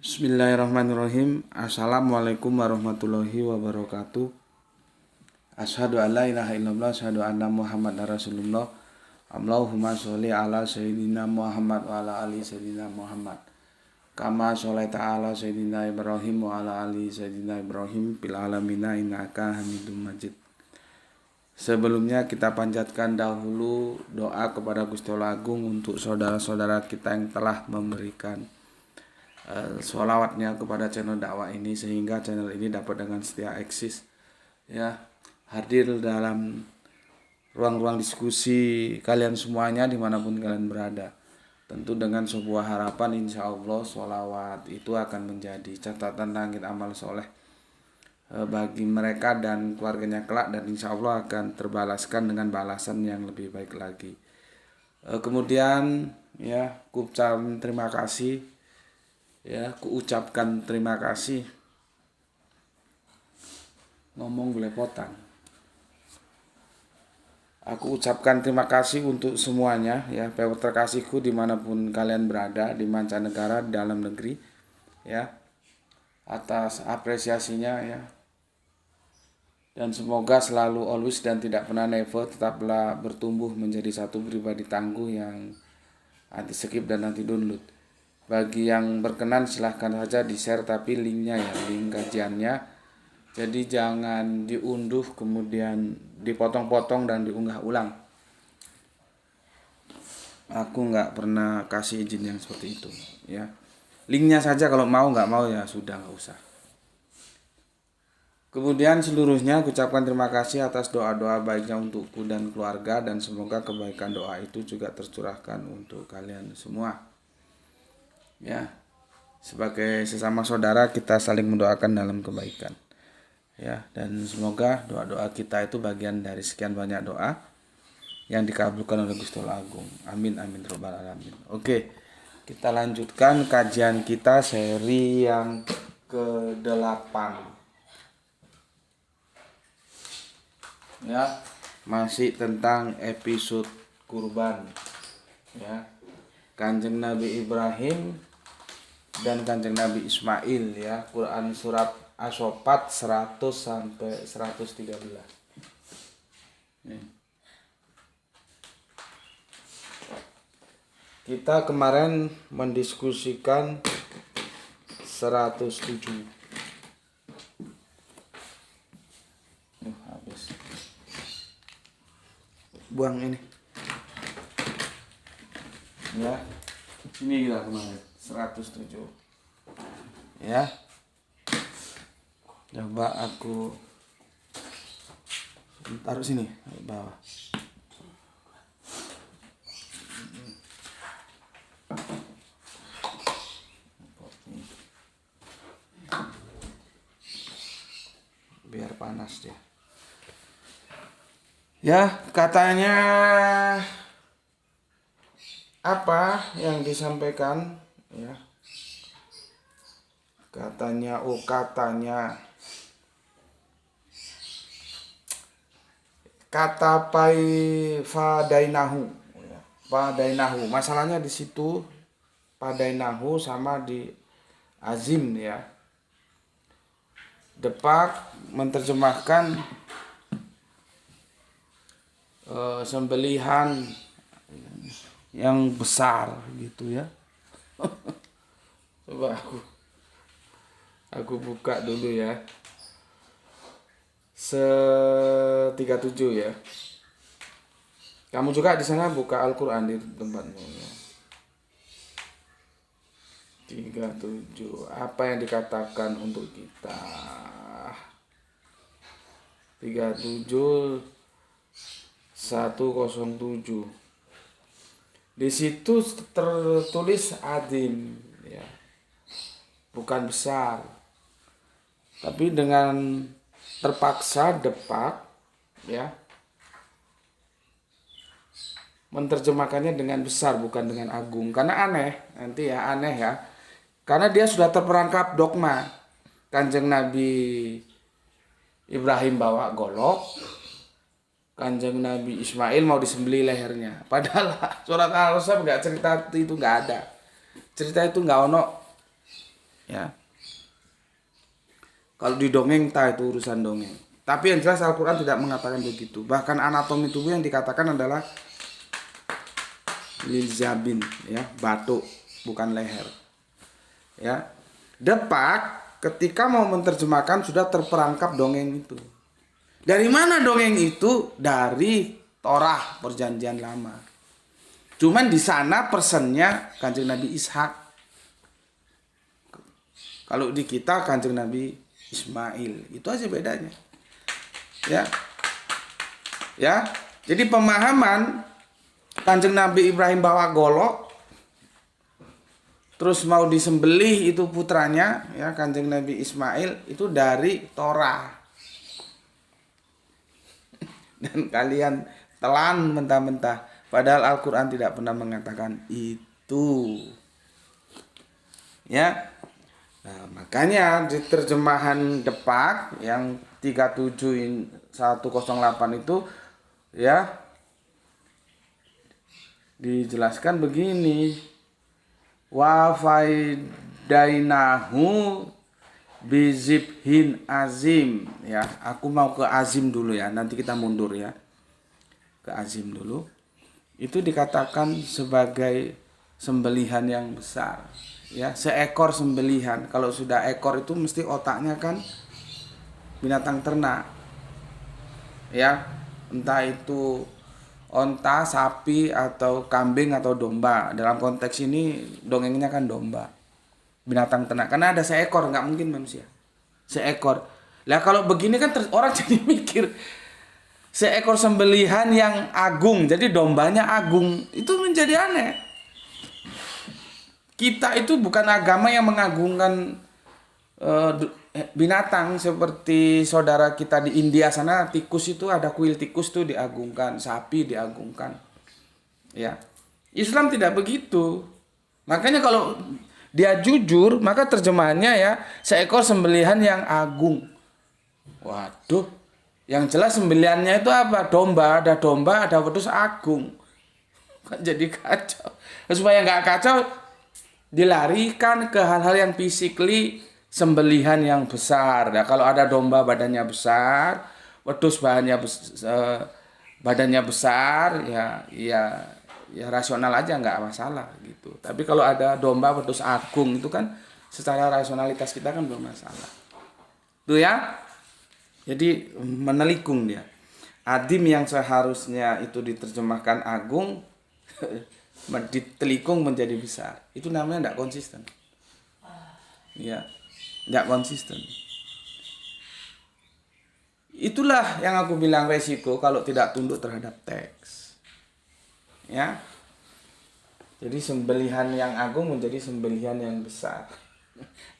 Bismillahirrahmanirrahim. Assalamualaikum warahmatullahi wabarakatuh. Asyhadu an la ilaha illallah, asyhadu anna Muhammadar Rasulullah. Allahumma sholli ala sayyidina Muhammad wa ala ali sayyidina Muhammad. Kama sholaita ala sayyidina Ibrahim wa ala ali sayyidina Ibrahim fil alamina innaka Hamidum Majid. Sebelumnya kita panjatkan dahulu doa kepada Gusti Allah Agung untuk saudara-saudara kita yang telah memberikan sholawatnya kepada channel dakwah ini, sehingga channel ini dapat dengan setia eksis ya, hadir dalam ruang-ruang diskusi kalian semuanya dimanapun kalian berada. Tentu dengan sebuah harapan, insya Allah sholawat itu akan menjadi catatan langit amal soleh bagi mereka dan keluarganya kelak, dan insya Allah akan terbalaskan dengan balasan yang lebih baik lagi. Kemudian ya, kuucapkan terima kasih ya, kuucapkan terima kasih, ngomong belepotan. Aku ucapkan terima kasih untuk semuanya ya, terkasihku dimanapun kalian berada, di mancanegara, di dalam negeri ya, atas apresiasinya ya. Dan semoga selalu always dan tidak pernah never, tetaplah bertumbuh menjadi satu pribadi tangguh yang anti skip dan anti download. Bagi yang berkenan silahkan saja di-share, tapi linknya ya, link kajiannya. Jadi jangan diunduh kemudian dipotong-potong dan diunggah ulang. Aku nggak pernah kasih izin yang seperti itu ya. Linknya saja, kalau mau, nggak mau ya sudah, nggak usah. Kemudian seluruhnya aku ucapkan terima kasih atas doa-doa baiknya untukku dan keluarga, dan semoga kebaikan doa itu juga tercurahkan untuk kalian semua. Ya, sebagai sesama saudara kita saling mendoakan dalam kebaikan ya, dan semoga doa-doa kita itu bagian dari sekian banyak doa yang dikabulkan oleh Gusti Allah Agung. Amin amin robbal alamin. Oke, kita lanjutkan kajian kita seri yang ke-8 ya, masih tentang episode kurban ya, Kanjeng Nabi Ibrahim dan Kanjeng Nabi Ismail ya. Quran surat As-Saffat 100 sampai 113. Kita kemarin mendiskusikan 107. Habis. Buang ini. Ya. Ini kita kemarin 107 ya. Coba aku taruh sini bawah. Biar panas dia. Ya, katanya apa yang disampaikan ya, katanya kata pai fadainahu ya, fadainahu, masalahnya di situ fadainahu sama di azim ya. Depak menerjemahkan sembelihan yang besar gitu ya. Coba aku buka dulu ya. 37 ya. Kamu juga di sana buka Al-Qur'an di tempatmu ya. 37. Apa yang dikatakan untuk kita? 37 107. Di situ tertulis adim ya, bukan besar. Tapi dengan terpaksa Depak ya menerjemahkannya dengan besar, bukan dengan agung. Karena aneh nanti ya, aneh ya. Karena dia sudah terperangkap dogma. Kanjeng Nabi Ibrahim bawa golok, Kanjeng Nabi Ismail mau disembelih lehernya. Padahal surat Al-Asab nggak cerita itu, nggak ada. Cerita itu nggak ono. Ya. Kalau di dongeng itu urusan dongeng. Tapi yang jelas Al-Quran tidak mengatakan begitu. Bahkan anatomi tubuh yang dikatakan adalah lilzabin, ya, batuk, bukan leher. Ya. Depak ketika mau menerjemahkan sudah terperangkap dongeng itu. Dari mana dongeng itu? Dari Torah Perjanjian Lama. Cuman di sana persennya Kanjeng Nabi Ishak. Kalau di kita Kanjeng Nabi Ismail. Itu aja bedanya. Ya. Ya. Jadi pemahaman Kanjeng Nabi Ibrahim bawa golok, terus mau disembelih itu putranya, ya, Kanjeng Nabi Ismail, itu dari Torah. Dan kalian telan mentah-mentah. Padahal Al-Quran tidak pernah mengatakan itu. Ya. Nah, makanya di terjemahan Depak yang 37108 itu, ya, dijelaskan begini. Wa faidainahu bizibhin azim, ya. Aku mau ke azim dulu, ya. Nanti kita mundur, ya. Ke azim dulu. Itu dikatakan sebagai sembelihan yang besar, ya, seekor sembelihan. Kalau sudah ekor itu mesti otaknya kan binatang ternak, ya, entah itu onta, sapi, atau kambing atau domba. Dalam konteks ini dongengnya kan domba, binatang ternak, karena ada seekor, nggak mungkin manusia seekor. Lah kalau begini kan orang jadi mikir seekor sembelihan yang agung, jadi dombanya agung, itu menjadi aneh. Kita itu bukan agama yang mengagungkan binatang seperti saudara kita di India sana. Tikus itu ada kuil tikus tuh diagungkan, sapi diagungkan. Ya, Islam tidak begitu. Makanya kalau dia jujur, maka terjemahannya, ya, seekor sembelihan yang agung. Waduh. Yang jelas sembelihannya itu apa? Domba, ada wedus agung. Kan jadi kacau. Supaya nggak kacau, dilarikan ke hal-hal yang physically, sembelihan yang besar. Nah, kalau ada domba badannya besar, wedus badannya besar, ya rasional aja, nggak masalah gitu. Tapi kalau ada domba wedus agung itu kan secara rasionalitas kita kan belum masalah. Tuh, ya. Jadi menelikung dia. Adim yang seharusnya itu diterjemahkan agung ditelikung menjadi besar. Itu namanya tidak konsisten. Ya, tidak konsisten. Itulah yang aku bilang resiko kalau tidak tunduk terhadap teks. Ya. Jadi sembelihan yang agung menjadi sembelihan yang besar.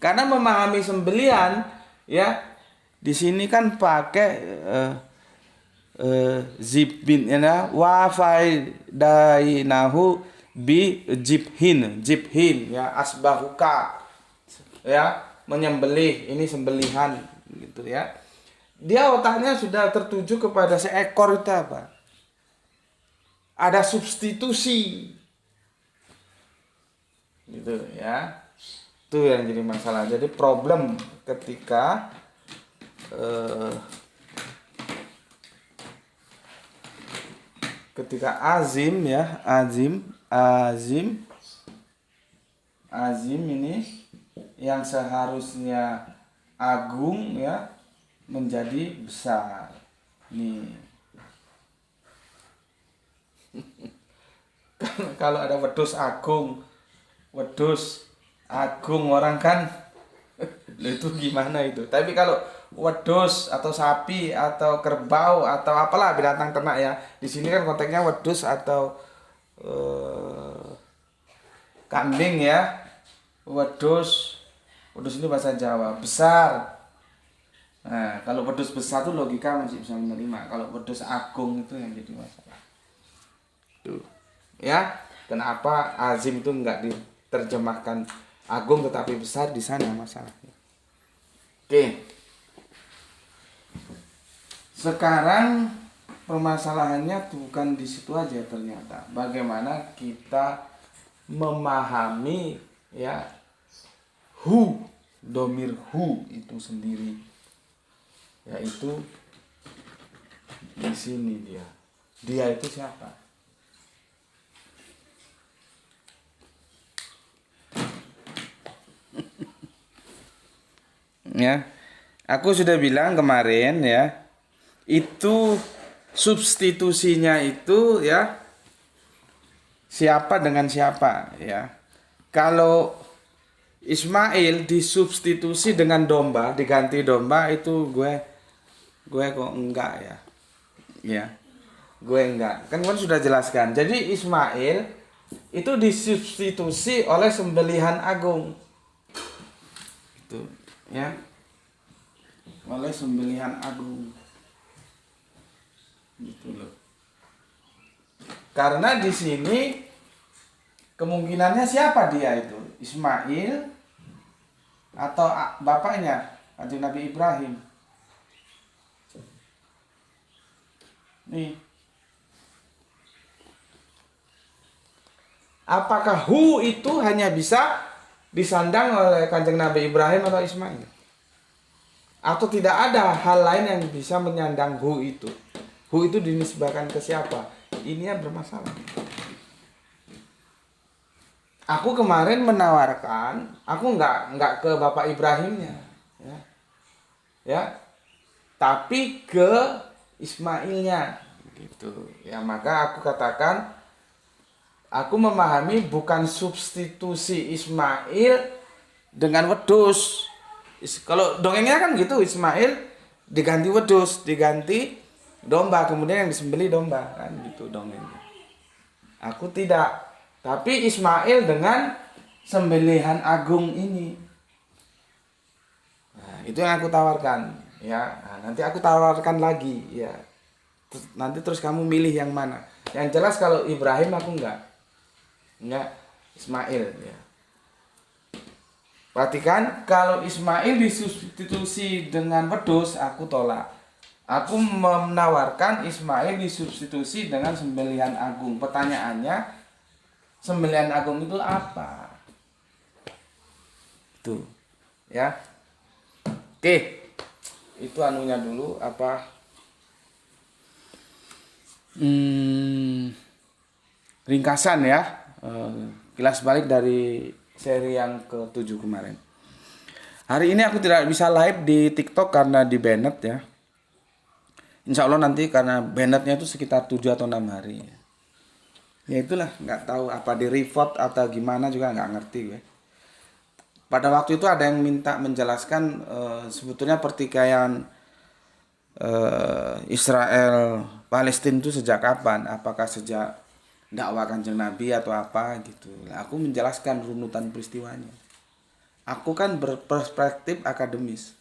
Karena memahami sembelihan, ya, di sini kan pakai zibin, ya, wa faidainahu bi jibhin, ya, asbahuka, ya, menyembelih, ini sembelihan gitu, ya. Dia otaknya sudah tertuju kepada seekor itu apa? Ada substitusi. Gitu, ya. Itu yang jadi masalah. Jadi problem ketika azim, ya, azim ini yang seharusnya agung, ya, menjadi besar. Nih. Kalau ada wedus agung orang kan itu gimana itu. Tapi kalau wedus atau sapi atau kerbau atau apalah binatang ternak, ya, di sini kan konteksnya wedus atau kambing, ya. Wedus ini bahasa Jawa, besar. Nah, kalau wedus besar tuh logika masih bisa menerima. Kalau wedus agung itu yang jadi masalah. Tuh. Ya, kenapa azim itu enggak diterjemahkan agung tetapi besar, di sana masalahnya. Oke. Sekarang permasalahannya bukan di situ aja ternyata. Bagaimana kita memahami, ya, domir hu itu sendiri, yaitu di sini dia itu siapa? Ya, aku sudah bilang kemarin ya, itu substitusinya itu ya siapa dengan siapa ya. Kalau Ismail disubstitusi dengan domba, diganti domba, itu gue kok enggak ya. Ya. Gue enggak. Kan sudah jelaskan. Jadi Ismail itu disubstitusi oleh sembelihan agung. Itu ya. Oleh sembelihan agung. Gitu loh. Karena di sini kemungkinannya siapa dia itu? Ismail atau bapaknya, Kanjeng Nabi Ibrahim. Nih. Apakah hu itu hanya bisa disandang oleh Kanjeng Nabi Ibrahim atau Ismail? Atau tidak ada hal lain yang bisa menyandang hu itu? Hu itu dinisbahkan ke siapa? Ini yang bermasalah. Aku kemarin menawarkan, aku nggak ke Bapak Ibrahimnya, ya, tapi ke Ismailnya, gitu. Ya maka aku katakan, aku memahami bukan substitusi Ismail dengan wedhus. Kalau dongengnya kan gitu, Ismail diganti wedhus, diganti domba, kemudian yang disembelih domba, kan gitu dongengnya. Aku tidak. Tapi Ismail dengan sembelihan agung ini. Nah, itu yang aku tawarkan, ya. Nah, nanti aku tawarkan lagi, ya. Nanti terus kamu milih yang mana. Yang jelas kalau Ibrahim aku enggak Ismail, ya. Perhatikan, kalau Ismail disubstitusi dengan wedhus, aku tolak. Aku menawarkan Ismail disubstitusi dengan sembelihan agung. Pertanyaannya, sembelihan agung itu apa? Itu, ya. Oke, itu anunya dulu apa? Ringkasan ya, kilas balik dari seri yang ke-7 kemarin. Hari ini aku tidak bisa live di TikTok karena di banned ya. Insya Allah nanti karena bannednya itu sekitar 7 atau 6 hari. Ya itulah, nggak tahu apa di report atau gimana juga nggak ngerti gue. Pada waktu itu ada yang minta menjelaskan sebetulnya pertikaian Israel Palestina itu sejak kapan? Apakah sejak dakwah Kanjeng Nabi atau apa gitu. Nah, aku menjelaskan runutan peristiwanya. Aku kan berperspektif akademis.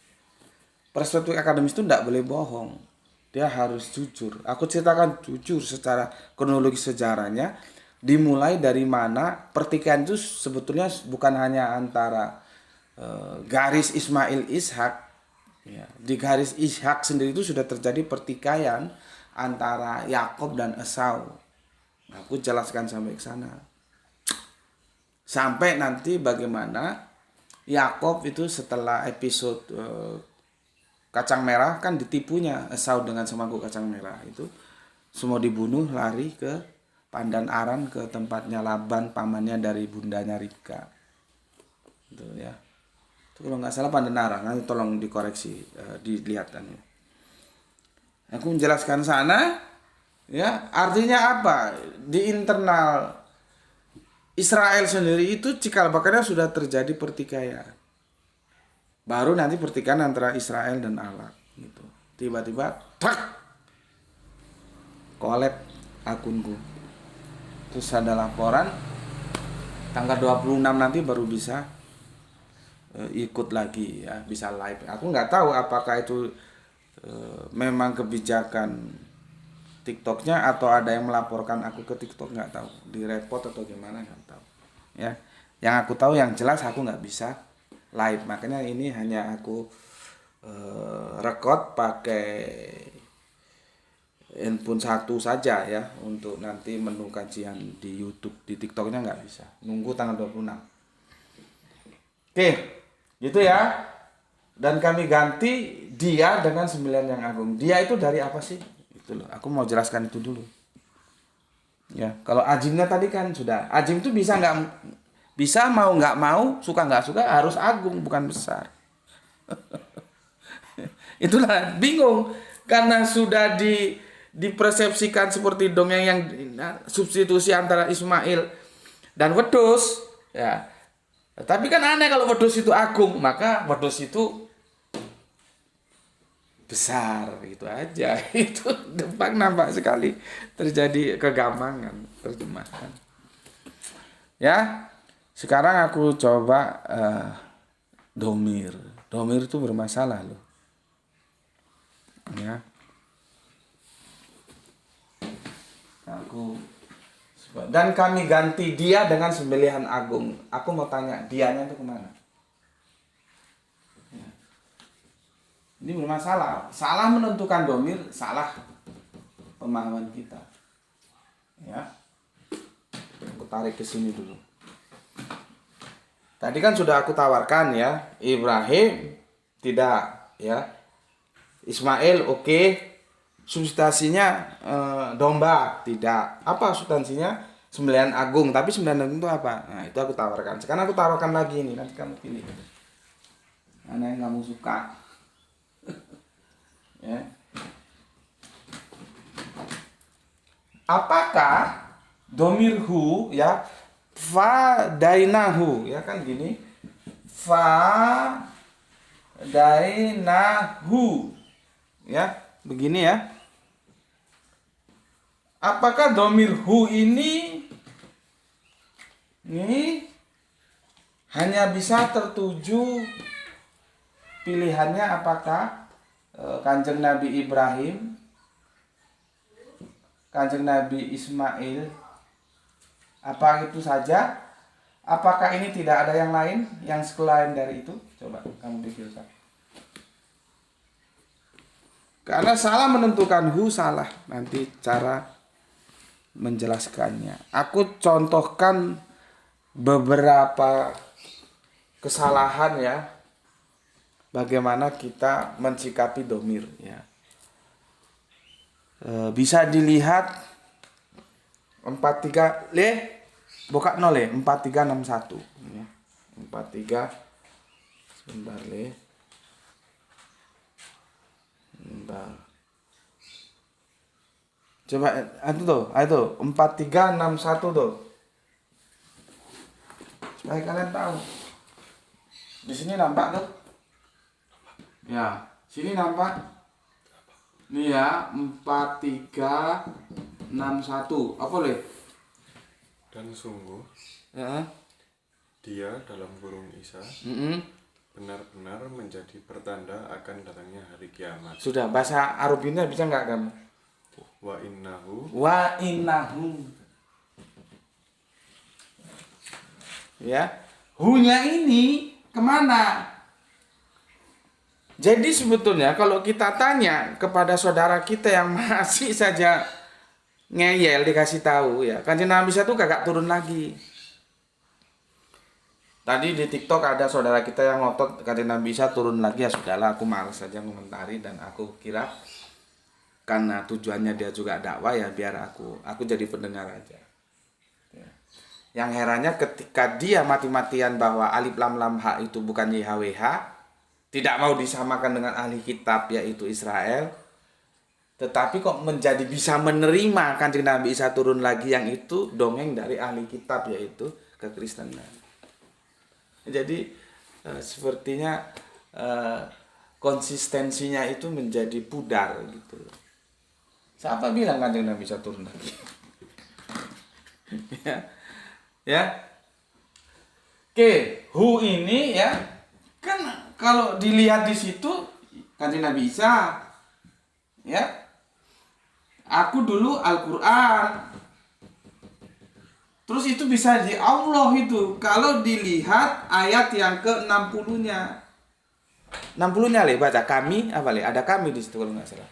Perspektif akademis itu tidak boleh bohong. Dia harus jujur. Aku ceritakan jujur secara kronologi sejarahnya. Dimulai dari mana pertikaian itu sebetulnya bukan hanya antara garis Ismail Ishak. Ya, di garis Ishak sendiri itu sudah terjadi pertikaian antara Yakob dan Esau. Aku jelaskan sampai ke sana. Sampai nanti bagaimana Yakob itu setelah episode kacang merah kan ditipunya Esau dengan semangkuk kacang merah itu semua dibunuh, lari ke Pandan Aram, ke tempatnya Laban, pamannya dari bundanya Ribka. Itu ya. Itu kalau nggak salah Pandan Aram, nanti tolong dikoreksi, dilihatkan. Aku menjelaskan sana, ya artinya apa? Di internal Israel sendiri itu cikal bakalnya sudah terjadi pertikaian. Baru nanti pertikaian antara Israel dan Allah gitu. Tiba-tiba tak kolab akunku. Terus ada laporan tanggal 26 nanti baru bisa ikut lagi ya, bisa live. Aku nggak tahu apakah itu memang kebijakan TikToknya atau ada yang melaporkan aku ke TikTok, nggak tahu. Direport atau gimana nggak tahu. Ya, yang aku tahu yang jelas aku nggak bisa live, makanya ini hanya aku record pakai handphone satu saja ya, untuk nanti menu kajian di YouTube. Di TikToknya nggak bisa, nunggu tanggal 26. Oke, Gitu ya. Dan kami ganti dia dengan sembilan yang agung. Dia itu dari apa sih? Itu loh. Aku mau jelaskan itu dulu. Ya, kalau ajimnya tadi kan sudah. Ajim itu bisa mau nggak mau, suka nggak suka harus agung bukan besar. Itulah bingung karena sudah dipersepsikan seperti dongeng yang substitusi antara Ismail dan wedhus ya. Tapi kan aneh kalau wedhus itu agung, maka wedhus itu besar gitu aja. Itu nampak sekali terjadi kegampangan terjemahan. Ya, sekarang aku coba domir. Domir itu bermasalah loh. Ya. Dan kami ganti dia dengan sembelihan agung. Aku mau tanya, dianya itu kemana? Ya. Ini bermasalah. Salah menentukan domir, salah pemahaman kita. Ya. Aku tarik ke sini dulu. Tadi kan sudah aku tawarkan ya, Ibrahim tidak, ya. Ismail oke. Substansinya domba tidak. Apa substansinya? Sembelihan agung. Tapi sembelihan agung itu apa? Nah, itu aku tawarkan. Sekarang aku tawarkan lagi ini. Nanti kamu pilih. Mana yang kamu suka? Ya. Apakah domirhu ya fa dainahu ya kan gini fa dainahu ya begini ya. Apakah domir hu ini hanya bisa tertuju pilihannya apakah Kanjeng Nabi Ibrahim, Kanjeng Nabi Ismail, apa itu saja? Apakah ini tidak ada yang lain yang selain dari itu? Coba kamu pikirkan. Karena salah menentukan hu salah nanti cara menjelaskannya. Aku contohkan beberapa kesalahan ya. Bagaimana kita mensikapi domir ya. Bisa dilihat 43 buka 0 4361 ya. 43 sebentar Bentar. Coba itu 4361 tuh. Supaya kalian tahu. Di sini nampak tuh? Ya, sini nampak. Nih ya, 4361. Apa le? Dan sungguh Ya. dia dalam kurung Isa benar-benar menjadi pertanda akan datangnya hari kiamat. Sudah, bahasa Arabnya bisa nggak kamu? Wa innahu ya, hu-nya ini kemana? Jadi sebetulnya kalau kita tanya kepada saudara kita yang masih saja ngeyel dikasih tahu ya, Kanjeng Nabi Isa tuh kagak turun lagi. Tadi di TikTok ada saudara kita yang ngotot Kanjeng Nabi Isa turun lagi, ya sudahlah aku malas saja komentari dan aku kira karena tujuannya dia juga dakwah ya biar aku jadi pendengar aja. Ya. Yang herannya ketika dia mati-matian bahwa alif lam lam ha itu bukan YHWH, tidak mau disamakan dengan ahli kitab yaitu Israel, tetapi kok menjadi bisa menerima Kanjeng Nabi Isa turun lagi yang itu dongeng dari ahli kitab yaitu kekristenan. Jadi sepertinya konsistensinya itu menjadi pudar gitu. Siapa bilang Kanjeng Nabi Isa turun lagi? ya. Oke, hu ini ya kan kalau dilihat di situ Kanjeng Nabi Isa ya. Aku dulu Al-Qur'an. Terus itu bisa di Allah itu. Kalau dilihat ayat yang ke-60-nya. 60-nya baca kami apa ada kami di situ kalau nggak salah.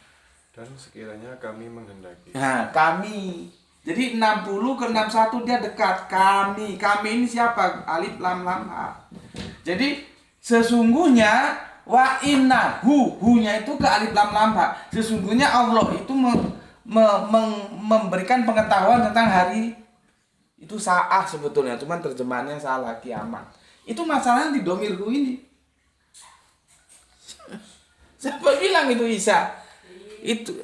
Dan sekiranya kami menghendaki. Nah, kami. Jadi 60 ke 61 dia dekat. Kami ini siapa? Alif lam lam ha. Jadi Sesungguhnya wa innahu, hu-nya itu ke alif lam lam ha. Sesungguhnya Allah itu memberikan pengetahuan tentang hari itu saah sebetulnya, cuman terjemahannya salah, kiamat. Itu masalahnya di domir hu ini. Siapa bilang itu Isa? Itu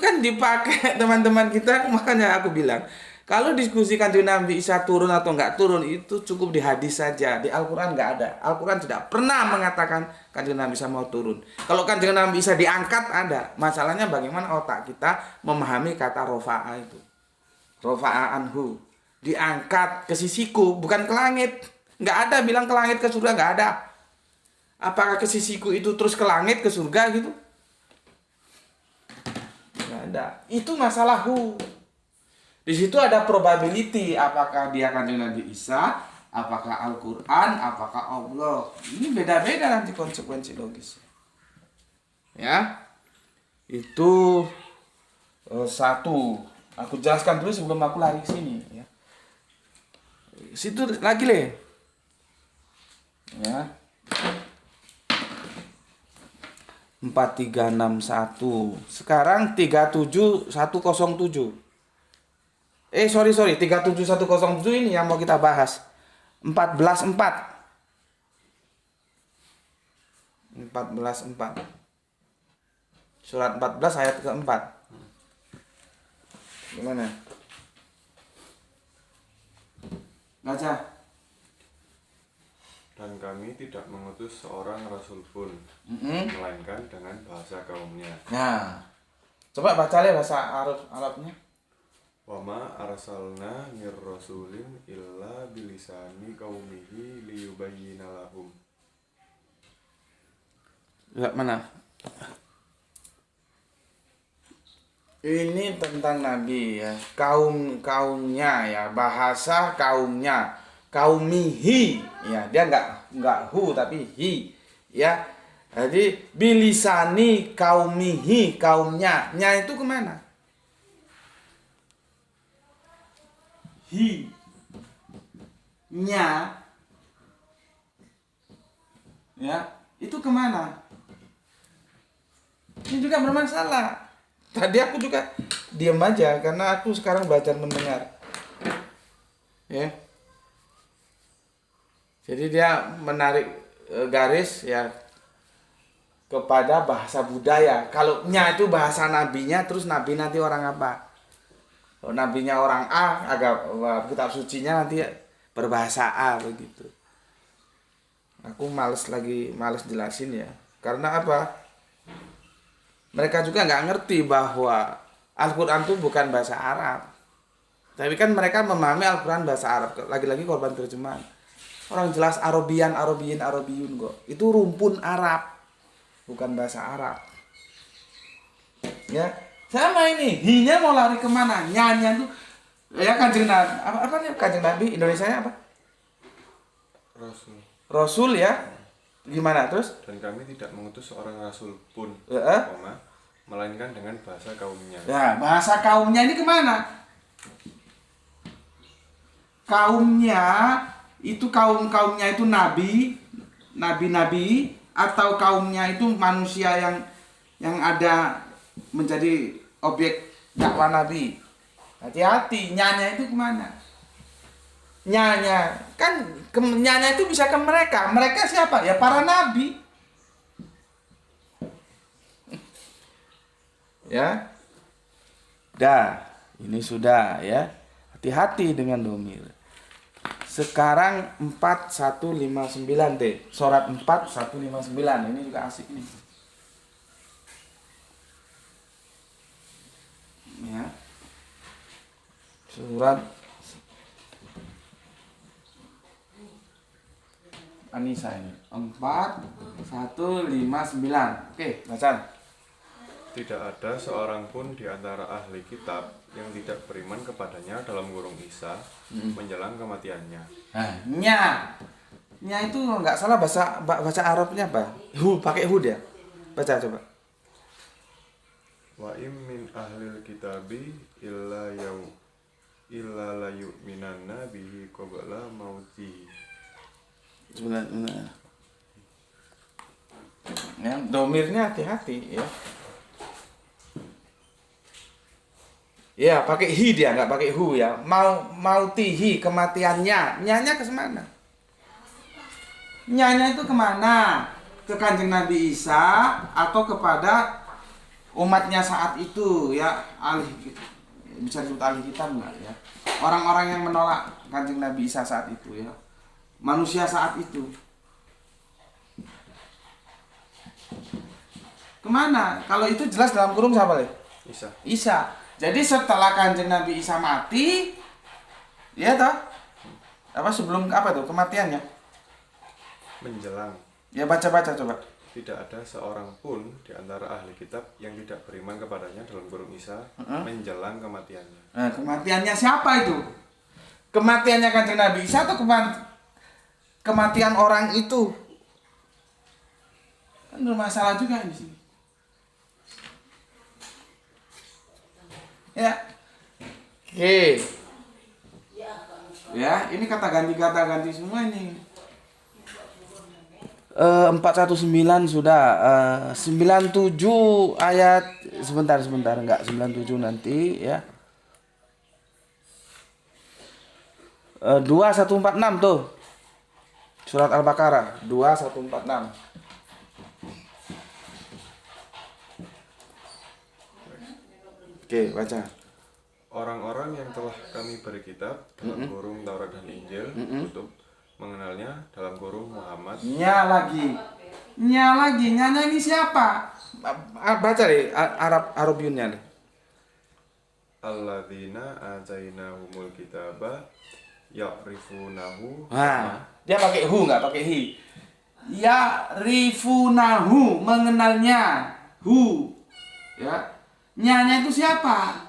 kan dipakai teman-teman kita, makanya aku bilang kalau diskusi Kanjeng Nabi Isa turun atau enggak turun itu cukup di hadis saja. Di Al-Quran enggak ada. Al-Quran tidak pernah mengatakan Kanjeng Nabi Isa mau turun. Kalau Kanjeng Nabi Isa diangkat ada. Masalahnya bagaimana otak kita memahami kata rofa'a itu. Rofa'a anhu. Diangkat ke sisiku, bukan ke langit. Enggak ada bilang ke langit ke surga, enggak ada. Apakah ke sisiku itu terus ke langit ke surga gitu? Enggak ada. Itu masalah hu. Di situ ada probability, apakah dia Kanjeng Nabi Isa, apakah Al-Quran, apakah Allah. Ini beda-beda nanti konsekuensi logis. Ya, itu satu. Aku jelaskan dulu sebelum aku lari ke sini. Ya. Situ lagi le. Ya. 4361. Sekarang 37107. Sorry 37107 ini yang mau kita bahas. 14.4. Surat 14 ayat keempat. Gimana? Baca. Dan kami tidak mengutus seorang rasul pun, melainkan dengan bahasa kaumnya. Nah, coba baca le bahasa Arabnya. Wa ma arsalna mir rasulin illa bilisani qaumihi liyubayyina lahum. Lihat mana? Ini tentang Nabi ya, kaumnya ya, bahasa kaumnya, kaumihi ya, dia enggak hu tapi hi ya. Jadi bilisani kaumihi, kaumnya, nya itu kemana? Hi nya ya itu kemana? Ini juga bermasalah. Tadi aku juga diam aja karena aku sekarang belajar mendengar ya. Jadi dia menarik garis ya kepada bahasa budaya. Kalau nya itu bahasa nabinya, terus nabi nanti orang apa? Kalau nabinya orang A, agak kitab sucinya nanti berbahasa A begitu. Aku males jelasin ya. Karena apa? Mereka juga nggak ngerti bahwa Al-Quran itu bukan bahasa Arab. Tapi kan mereka memahami Al-Quran bahasa Arab. Lagi-lagi korban terjemahan. Orang jelas Arabian Arabiyun kok. Itu rumpun Arab, bukan bahasa Arab. Ya. Sama ini, hinya mau lari kemana? Nyanya tuh ya Kanjeng Nabi. Apa nih Kanjeng Nabi Indonesianya apa? Rasul ya. Gimana terus? Dan kami tidak mengutus seorang rasul pun, melainkan dengan bahasa kaumnya. Ya, bahasa kaumnya ini kemana? Kaumnya itu kaumnya itu nabi atau kaumnya itu manusia yang ada menjadi objek dakwah Nabi. Hati-hati, nyanya itu kemana? Nyanya kan nyanya itu bisa ke mereka. Mereka siapa? Ya para nabi. Ya. Dah, ini sudah ya. Hati-hati dengan domir. Sekarang 4159 deh. Surat 4159 ini juga asik nih. Ya. Surat Anisa ini 4159. Oke, baca. Tidak ada seorang pun di antara ahli kitab yang tidak beriman kepadanya dalam kurung Isa menjelang kematiannya. Nah, nya itu nggak salah bahasa Arabnya apa? Pakai hu dia. Baca coba. Wa im min ahlil kitabi illa la yu'minanna bihi qabla mautihi. Sebenarnya. Ya, domirnya hati-hati ya. Ya, pakai hi dia, nggak pakai hu ya. Mautihi, kematiannya. Nyanya ke mana? Nyanya itu kemana? Ke Kanjeng Nabi Isa atau kepada umatnya saat itu ya, ahli, bisa disebut ahli kitab nggak ya? Orang-orang yang menolak Kanjeng Nabi Isa saat itu ya. Manusia saat itu. Kemana? Kalau itu jelas dalam kurung siapa leh? Isa. Isa. Jadi setelah Kanjeng Nabi Isa mati, ya toh? Apa sebelum apa tuh kematiannya? Menjelang. Ya baca-baca coba. Tidak ada seorang pun di antara ahli kitab yang tidak beriman kepadanya dalam kurung Isa menjelang kematiannya. Nah, kematiannya siapa itu? Kematiannya Kanjeng Nabi Isa atau kematian orang itu? Kan bermasalah juga di sini. Ya. Oke. Ya, ini kata ganti semua ini. 419 sudah. 97 ayat sebentar enggak 97 nanti ya. 2146 tuh. Surat Al-Baqarah 2146. Oke, baca. Orang-orang yang telah kami beri kitab dalam kurung Taurat dan Injil kutub mengenalnya dalam kurung Muhammad. Nyanya ini siapa? Baca deh Arabiunnya deh. Alladzina atainahumul kitaba ya'rifunahu. Dia pakai hu nggak pakai hi. Ya'rifunahu, mengenalnya. Hu. Ya. Nyanya itu siapa?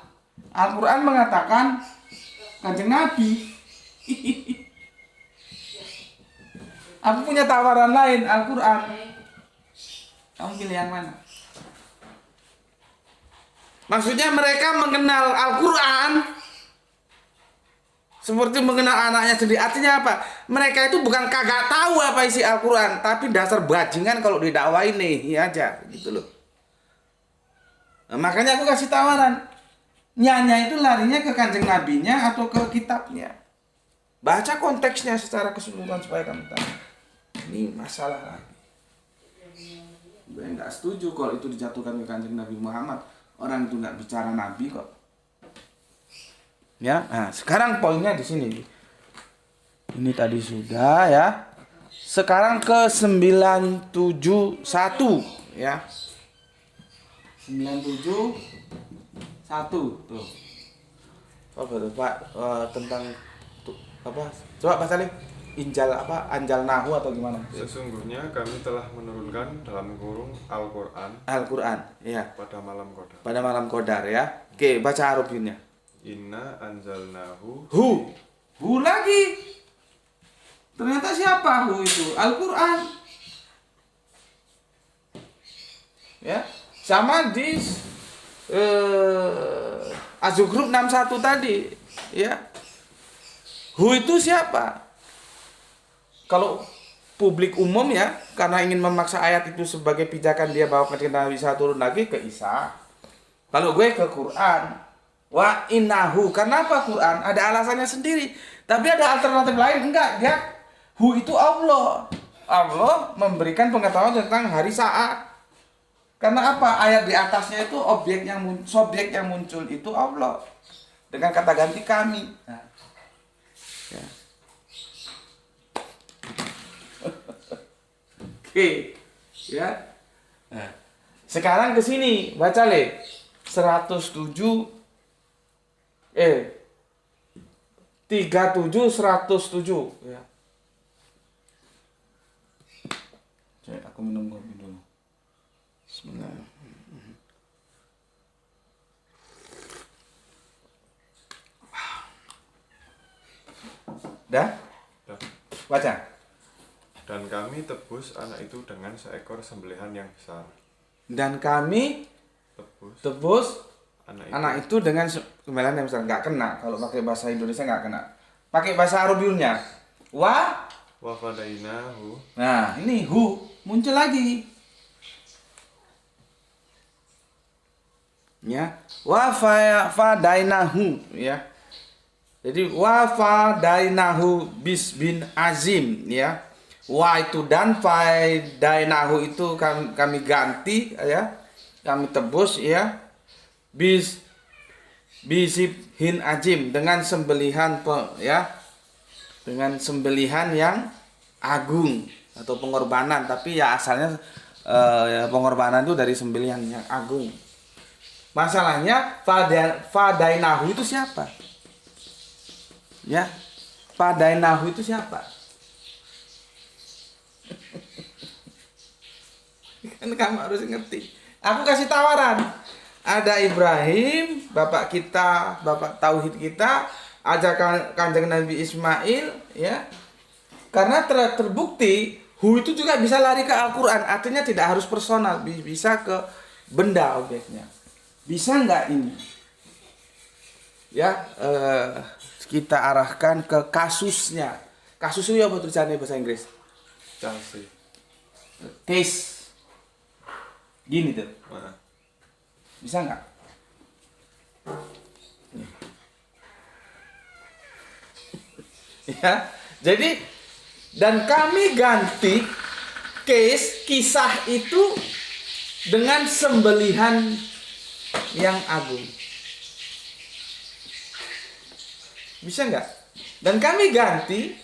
Al-Quran mengatakan Kanjeng Nabi. Aku punya tawaran lain, Al-Quran. Kamu pilih yang mana? Maksudnya mereka mengenal Al-Quran seperti mengenal anaknya sendiri. Artinya apa? Mereka itu bukan kagak tahu apa isi Al-Quran, tapi dasar bajingan kalau didakwain nih aja gitu loh. Nah, makanya aku kasih tawaran. Nyanya itu larinya ke Kanjeng Nabinya atau ke kitabnya. Baca konteksnya secara keseluruhan supaya kamu tahu. Ini masalah lagi. Gue nggak setuju kalau itu dijatuhkan ke Kanjeng Nabi Muhammad. Orang itu nggak bicara Nabi kok. Ya, nah sekarang poinnya di sini. Ini tadi sudah ya. Sekarang ke 971 ya. 971 tuh. Apa tuh Pak? Tentang apa? Coba Pak Salim. Injal apa? Anjal Nahu atau gimana? Sesungguhnya kami telah menurunkan dalam kurung Al-Quran. Al-Quran, ya. Pada malam Qadar. Pada malam Qadar ya. Oke, baca Arabinya. Inna anzalnahu. Hu lagi. Ternyata siapa hu itu? Al-Quran. Ya. Sama di Az-Zukhruf 61 tadi, ya. Hu itu siapa? Kalau publik umum ya, karena ingin memaksa ayat itu sebagai pijakan dia bawa ke Nabi Isa turun lagi ke Isa. Kalau gue ke Quran, wa innahu. Kenapa Quran? Ada alasannya sendiri. Tapi ada alternatif lain enggak? Dia hu itu Allah. Allah memberikan pengetahuan tentang hari saat. Karena apa? Ayat di atasnya itu subjek yang muncul itu Allah. Dengan kata ganti kami. Nah. Ya. Oke. Ya. Nah. Sekarang ke sini, baca le. 37 107 ya. Cek, aku minum kopi dulu. Bismillah. Dah? Dah. Baca. Dan kami tebus anak itu dengan seekor sembelihan yang besar. Dan kami tebus anak itu dengan sembelihan yang besar. Nggak kena. Kalau pakai bahasa Indonesia nggak kena. Pakai bahasa Arabinya. Wa Wa fadainahu. Nah, ini hu muncul lagi. Ya, wa fadainahu ya. Jadi wa fadainahu bis bin azim ya. Wa itu dan fadainahu itu kami ganti ya. Kami tebus ya. Bisib hin azim dengan sembelihan ya. Dengan sembelihan yang agung atau pengorbanan, tapi ya asalnya ya, pengorbanan itu dari sembelihan yang agung. Masalahnya fadainahu itu siapa? Ya, fadainahu itu siapa? Kan kamu harus ngerti. Aku kasih tawaran. Ada Ibrahim, bapak kita, bapak tauhid kita, ada kanjeng Nabi Ismail, ya. Karena terbukti hu itu juga bisa lari ke Al-Quran. Artinya tidak harus personal, bisa ke benda objeknya. Bisa nggak ini? Ya, kita arahkan ke kasusnya. Kasus itu apa tulisannya bahasa Inggris? Casi. Case. Gini tuh. Nah. Bisa nggak? Ya, jadi dan kami ganti kisah itu dengan sembelihan yang agung. Bisa nggak? Dan kami ganti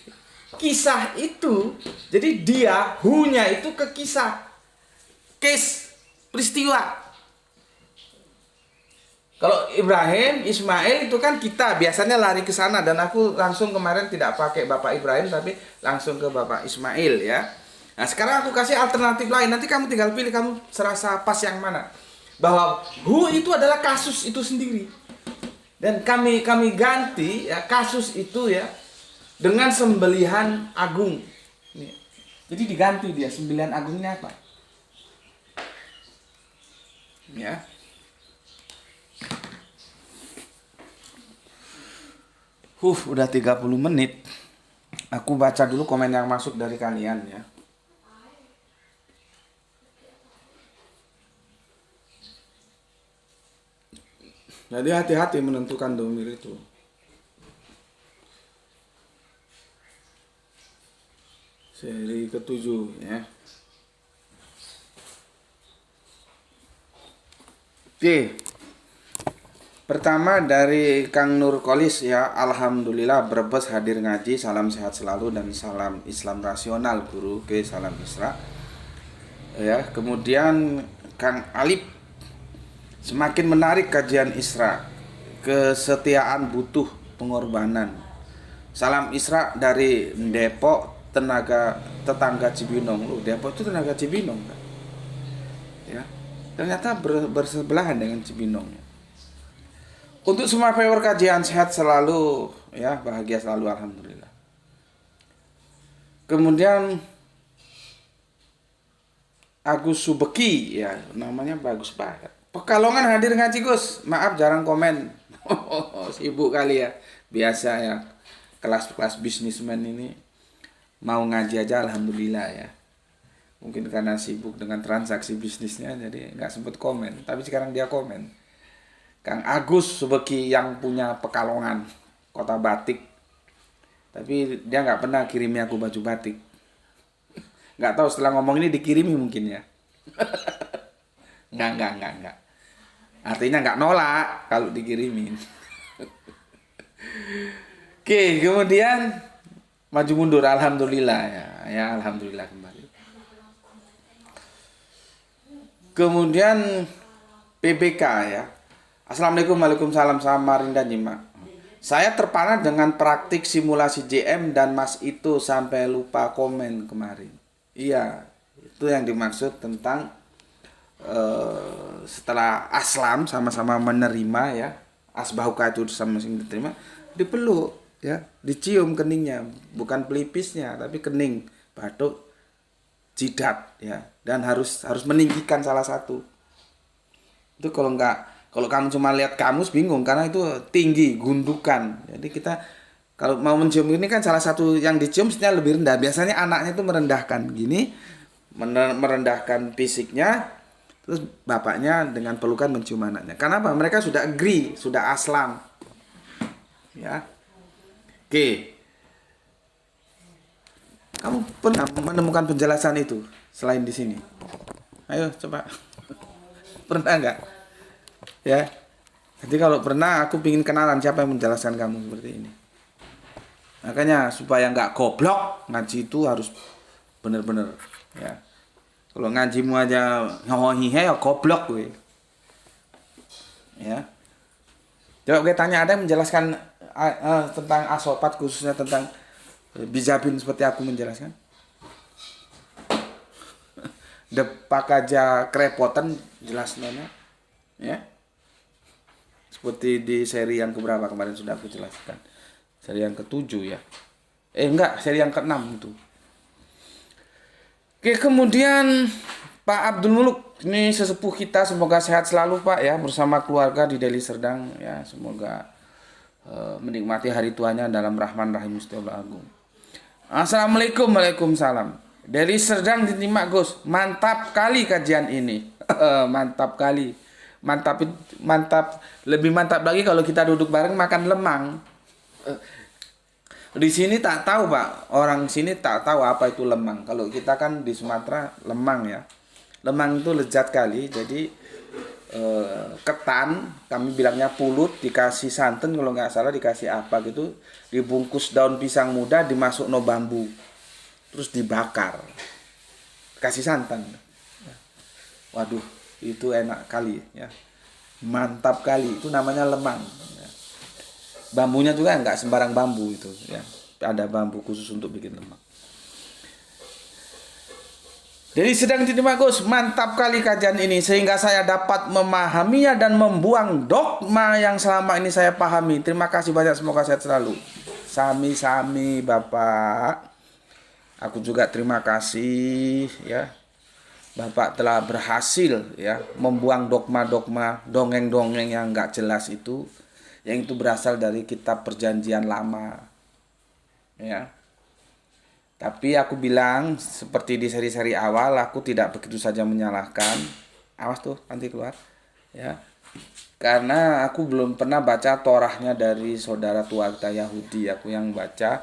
kisah itu, jadi dia, hu-nya itu ke kisah, case, peristiwa. Kalau Ibrahim, Ismail itu kan kita biasanya lari ke sana, dan aku langsung kemarin tidak pakai Bapak Ibrahim tapi langsung ke Bapak Ismail ya. Nah, sekarang aku kasih alternatif lain. Nanti kamu tinggal pilih kamu serasa pas yang mana. Bahwa hu itu adalah kasus itu sendiri. Dan kami ganti ya kasus itu ya dengan sembelihan agung. Jadi diganti dia, sembelihan agungnya apa? Ya. Udah 30 menit. Aku baca dulu komen yang masuk dari kalian ya. Jadi hati-hati menentukan domir itu. Seri ke-7 ya. Oke. Pertama dari Kang Nur Kolis ya. Alhamdulillah Brebes hadir ngaji. Salam sehat selalu dan salam Islam rasional guru. Oke, salam Isra. Ya, kemudian Kang Alip, semakin menarik kajian Isra. Kesetiaan butuh pengorbanan. Salam Isra dari Depok, tetangga Cibinong. Loh, Depok itu tetangga Cibinong kan? Ya. Ternyata bersebelahan dengan Cibinong. Untuk semua viewer kajian sehat selalu ya, bahagia selalu alhamdulillah. Kemudian Agus Subeki ya, namanya bagus banget. Pekalongan hadir ngaji Gus. Maaf jarang komen. Sibuk kali ya. Biasa ya. Kelas-kelas bisnismen ini mau ngaji aja alhamdulillah ya. Mungkin karena sibuk dengan transaksi bisnisnya jadi nggak sempet komen. Tapi sekarang dia komen. Kang Agus Subeki yang punya Pekalongan, kota batik. Tapi dia nggak pernah kirimi aku baju batik. Nggak tahu setelah ngomong ini dikirimi mungkin ya. Nggak. Artinya nggak nolak kalau dikirimin. Oke, kemudian maju mundur alhamdulillah ya alhamdulillah kembali. Kemudian PBK ya. Assalamualaikum, waalaikumsalam, Samarinda Nyimak. Saya terpana dengan praktik simulasi JM dan Mas itu sampai lupa komen kemarin. Iya, itu yang dimaksud tentang setelah aslam sama-sama menerima ya, asbahuka itu sama-sama diterima, dipeluk ya, dicium keningnya, bukan pelipisnya tapi kening, batuk, jidat ya, dan harus meninggikan salah satu. Itu kalau kamu cuma lihat kamus bingung karena itu tinggi, gundukan. Jadi Kalau mau mencium ini kan salah satu yang dicium mestinya lebih rendah. Biasanya anaknya itu merendahkan gini, merendahkan fisiknya, terus bapaknya dengan pelukan mencium anaknya. Karena apa? Mereka sudah agree, sudah aslam. Ya. Oke. Kamu pernah menemukan penjelasan itu selain di sini? Ayo coba. Pernah nggak? Ya. Jadi kalau pernah, aku ingin kenalan siapa yang menjelaskan kamu seperti ini. Makanya supaya nggak goblok, ngaji itu harus bener-bener ya. Kalau ngajimu aja nyohihe ya goblok gue. Ya. Coba gue tanya, ada yang menjelaskan tentang asopat, khususnya tentang bijabin seperti aku menjelaskan? Depak aja kerepotan jelas nona. Ya. Seperti di seri yang keberapa kemarin sudah aku jelaskan. Seri yang ke-7 ya. Enggak, seri yang ke-6 itu. Oke, kemudian Pak Abdul Muluk, ini sesepuh kita, semoga sehat selalu Pak ya, bersama keluarga di Deli Serdang ya, semoga menikmati hari tuanya dalam Rahman Rahim Gusti Allah Agung. Assalamualaikum, waalaikumsalam. Deli Serdang diterima Gus, mantap kali kajian ini. Mantap kali. Mantap, lebih mantap lagi kalau kita duduk bareng makan lemang. Di sini tak tahu Pak, orang sini tak tahu apa itu lemang. Kalau kita kan di Sumatera lemang ya. Lemang itu lezat kali, jadi ketan, kami bilangnya pulut, dikasih santan kalau nggak salah, dikasih apa gitu, dibungkus daun pisang muda, dimasuk no bambu, terus dibakar, kasih santan. Waduh, itu enak kali ya, mantap kali, itu namanya lemang. Bambunya juga nggak sembarang bambu itu ya, ada bambu khusus untuk bikin lemang. Jadi sedang diterima Gus, mantap kali kajian ini sehingga saya dapat memahaminya dan membuang dogma yang selama ini saya pahami. Terima kasih banyak, semoga sehat selalu. Sami-sami Bapak. Aku juga terima kasih ya. Bapak telah berhasil ya membuang dogma-dogma, dongeng-dongeng yang nggak jelas itu. Yang itu berasal dari kitab perjanjian lama ya. Tapi aku bilang seperti di seri-seri awal, aku tidak begitu saja menyalahkan. Awas tuh nanti keluar ya, karena aku belum pernah baca Torahnya dari saudara tua kita Yahudi. Aku yang baca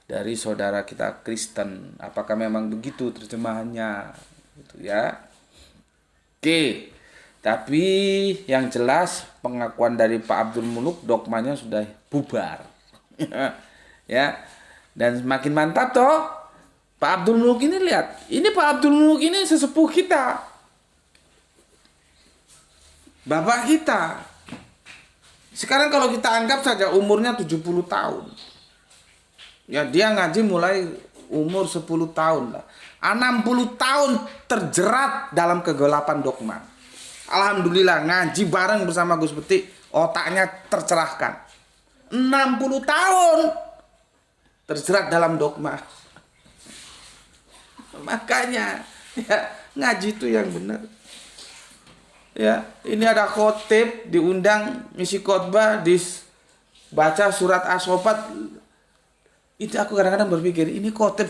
dari saudara kita Kristen. Apakah memang begitu terjemahannya gitu ya. Oke. Tapi yang jelas pengakuan dari Pak Abdul Muluk, dogmanya sudah bubar. Ya. Dan semakin mantap toh. Pak Abdul Muluk ini lihat. Ini Pak Abdul Muluk ini sesepuh kita. Bapak kita. Sekarang kalau kita anggap saja umurnya 70 tahun. Ya dia ngaji mulai umur 10 tahun lah. 60 tahun terjerat dalam kegelapan dogma. Alhamdulillah ngaji bareng bersama Gus Peti, otaknya tercerahkan. 60 tahun terjerat dalam dogma. Makanya ya, ngaji itu yang benar. Ya, ini ada khotib diundang ngisi khotbah, dibaca surat As-Sofat. Itu aku kadang-kadang berpikir, ini khotib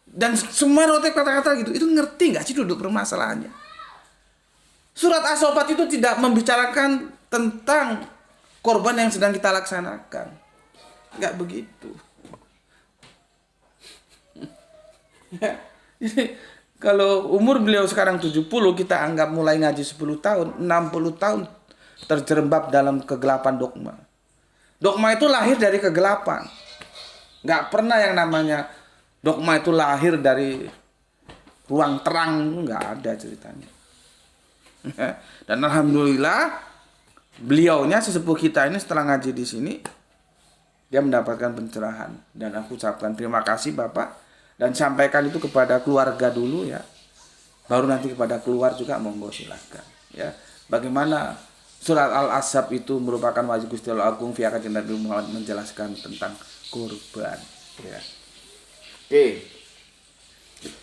dan semua khotib kata-kata gitu, itu ngerti nggak sih duduk permasalahannya? Surat As-Sofat itu tidak membicarakan tentang korban yang sedang kita laksanakan. Enggak begitu. Jadi, kalau umur beliau sekarang 70, kita anggap mulai ngaji 10 tahun, 60 tahun terjerembab dalam kegelapan dogma. Dogma itu lahir dari kegelapan. Enggak pernah yang namanya dogma itu lahir dari ruang terang, enggak ada ceritanya. Dan alhamdulillah beliaunya sesepuh kita ini setelah ngaji di sini dia mendapatkan pencerahan, dan aku ucapkan terima kasih Bapak, dan sampaikan itu kepada keluarga dulu ya, baru nanti kepada keluar juga, monggo silakan ya. Bagaimana surat Al-Ahzab itu merupakan wajib Gusti Allah Agung via kajian Nabi Muhammad menjelaskan tentang kurban ya. Oke.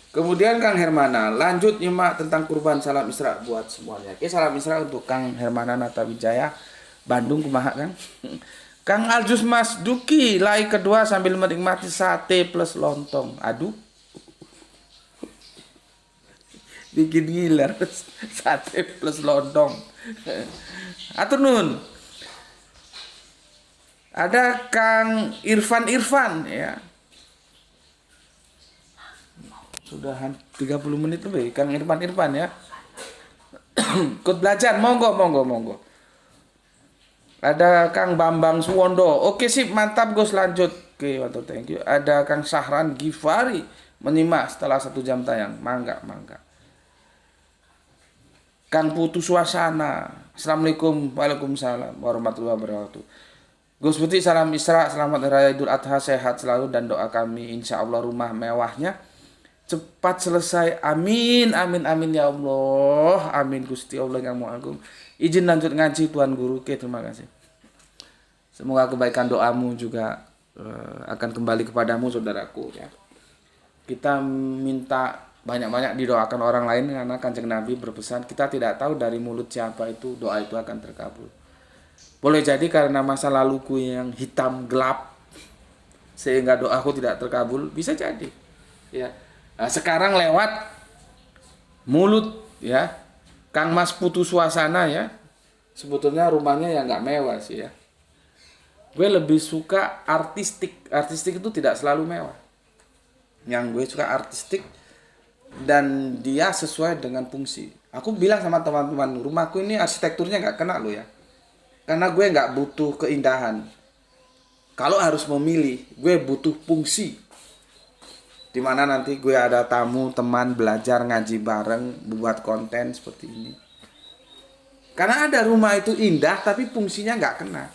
Kemudian Kang Hermana lanjut nyimak tentang kurban. Salam Isra buat semuanya. Oke, salam Isra untuk Kang Hermana Nata Wijaya, Bandung kumaha Kang. Kang Aljus Mas Duki, like kedua sambil menikmati sate plus lontong. Aduh. Bikin ngiler sate plus lontong. Atur nun. Ada Kang Irfan ya. Sudah 30 menit lebih Kang Irfan ya. Ikut belajar, monggo. Ada Kang Bambang Suwondo. Oke sip, mantap Gus, lanjut. Oke, mantap, thank you. Ada Kang Sahran Gifari menyimak setelah 1 jam tayang. Mangga. Kang Putu Suasana. Assalamualaikum, waalaikumsalam warahmatullahi wabarakatuh. Gus Putih, salam Isra, selamat Hari Raya Idul Adha, sehat selalu dan doa kami insya Allah rumah mewahnya cepat selesai. Amin ya Allah. Amin Gusti Allah yang Maha Agung. Izin lanjut ngaji Tuan Guru. Oke, terima kasih. Semoga kebaikan doamu juga akan kembali kepadamu saudaraku ya. Kita minta banyak-banyak didoakan orang lain karena Kanjeng Nabi berpesan kita tidak tahu dari mulut siapa itu doa itu akan terkabul. Boleh jadi karena masa laluku yang hitam gelap sehingga doaku tidak terkabul, bisa jadi. Ya. Nah, sekarang lewat mulut ya. Kang Mas Putu Suasana ya. Sebetulnya rumahnya ya nggak mewah sih ya. Gue lebih suka artistik. Artistik itu tidak selalu mewah. Yang gue suka artistik dan dia sesuai dengan fungsi. Aku bilang sama teman-teman, rumahku ini arsitekturnya nggak kena lo ya. Karena gue nggak butuh keindahan. Kalau harus memilih, gue butuh fungsi. Dimana nanti gue ada tamu, teman, belajar, ngaji bareng, buat konten seperti ini. Karena ada rumah itu indah, tapi fungsinya nggak kena.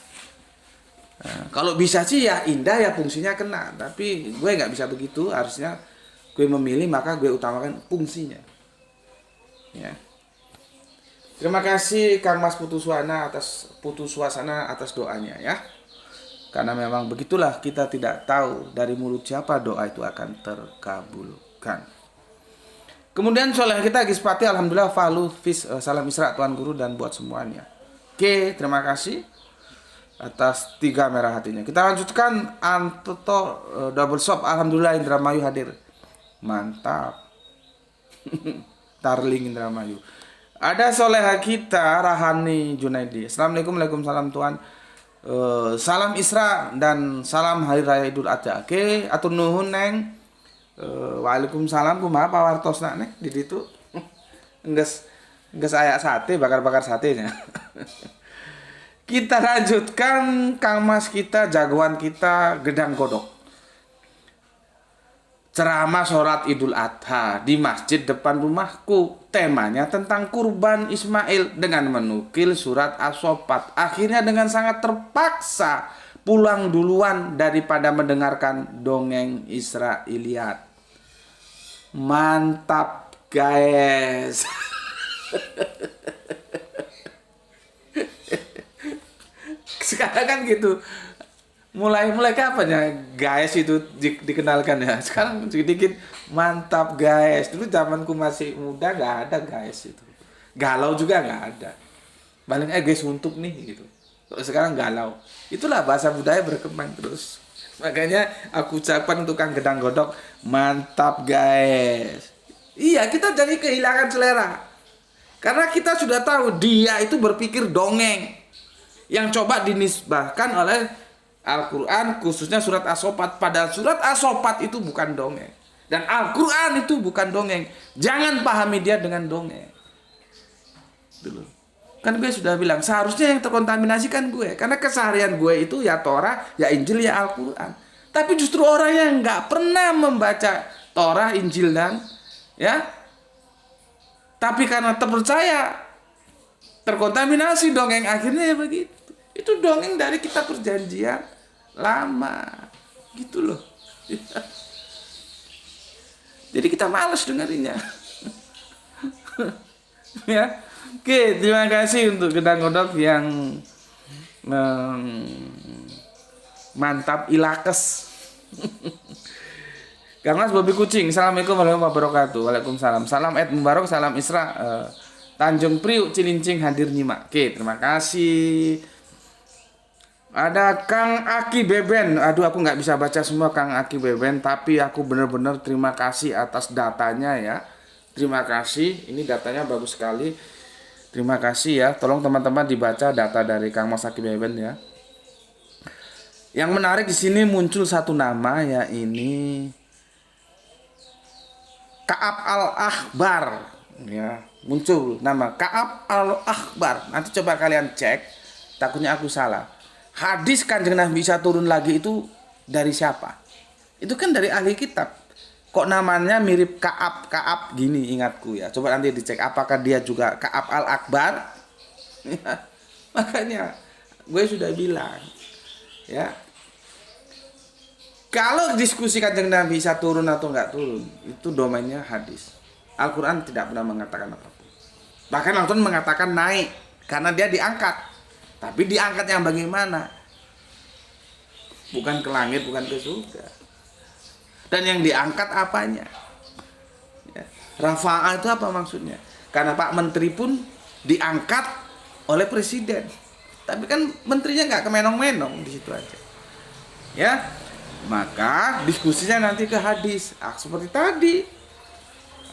Nah, kalau bisa sih ya indah ya fungsinya kena. Tapi gue nggak bisa begitu, harusnya gue memilih maka gue utamakan fungsinya. Ya. Terima kasih Kang Mas Putu Suasana atas doanya ya. Karena memang begitulah, kita tidak tahu dari mulut siapa doa itu akan terkabulkan. Kemudian soleh kita Gispati, alhamdulillah falu fis, salam Isra Tuan Guru dan buat semuanya. Oke, terima kasih atas 3 merah hatinya. Kita lanjutkan Antoto double shop, alhamdulillah Indramayu hadir. Mantap. Darling Indramayu. Ada soleha kita Rahani Junaidi. Assalamualaikum, waalaikumsalam Tuan. Salam Isra dan salam Hari Raya Idul Adha. Oke, atur nuhun Neng. Waalaikumsalam. Kumaha pawartosna Neng di ditu. Enggeus aya sate, bakar-bakar satenya. Kita lanjutkan Kang Mas kita, jagoan kita Gedang Godok. Ceramah sholat Idul Adha di masjid depan rumahku. Temanya tentang kurban Ismail dengan menukil surat As-Sofat. Akhirnya dengan sangat terpaksa pulang duluan daripada mendengarkan dongeng Israiliyat. Mantap guys. Sekarang kan gitu. Mulai kapan ya guys itu dikenalkan ya. Sekarang sedikit mantap guys. Dulu zamanku masih muda nggak ada guys itu. Galau juga nggak ada. Paling guys untuk nih gitu. Kalau sekarang galau. Itulah bahasa budaya berkembang terus. Makanya aku ucapkan untuk Kang Gedang Godok, mantap guys. Iya, kita jadi kehilangan selera. Karena kita sudah tahu dia itu berpikir dongeng yang coba dinisbahkan oleh Al-Quran, khususnya surat As-Sofat. Padahal surat As-Sofat itu bukan dongeng. Dan Al-Quran itu bukan dongeng. Jangan pahami dia dengan dongeng. Dulu. Kan gue sudah bilang, seharusnya yang terkontaminasi kan gue. Karena keseharian gue itu ya Torah, ya Injil, ya Al-Quran. Tapi justru orang yang gak pernah membaca Torah, Injil, dan ya. Tapi karena terpercaya, terkontaminasi dongeng, akhirnya ya begitu. Itu dongeng dari kitab perjanjian lama. Gitu loh. Jadi kita malas dengerinnya. Ya. Oke, terima kasih untuk Gedang Godok yang mantap ilakes. Kang Mas Bobi Kucing. Assalamualaikum warahmatullahi wabarakatuh. Waalaikumsalam. Salam Ed Mubarak, salam Isra. Tanjung Priuk Cilincing hadir nyimak. Oke, terima kasih. Ada Kang Aki Beben. Aduh, aku nggak bisa baca semua Kang Aki Beben, tapi aku benar-benar terima kasih atas datanya ya. Terima kasih, ini datanya bagus sekali. Terima kasih ya. Tolong teman-teman dibaca data dari Kang Mas Aki Beben ya. Yang menarik di sini muncul satu nama ya, ini Ka'ab Al-Akhbar ya. Muncul nama Ka'ab Al-Akhbar. Nanti coba kalian cek, takutnya aku salah. Hadis Kanjeng Nabi bisa turun lagi itu dari siapa? Itu kan dari ahli kitab. Kok namanya mirip Ka'ab gini, ingatku ya. Coba nanti dicek apakah dia juga Ka'ab Al-Akbar. Ya, makanya gue sudah bilang ya, kalau diskusi Kanjeng Nabi bisa turun atau nggak turun, itu domainnya hadis. Al-Quran tidak pernah mengatakan apapun. Bahkan Al-Quran mengatakan naik karena dia diangkat. Tapi diangkat yang bagaimana? Bukan ke langit, bukan ke surga. Dan yang diangkat apanya? Ya. Rafa'a itu apa maksudnya? Karena Pak Menteri pun diangkat oleh Presiden. Tapi kan menterinya nggak kemenong-menong di situ aja. Ya, maka diskusinya nanti ke hadis. Seperti tadi.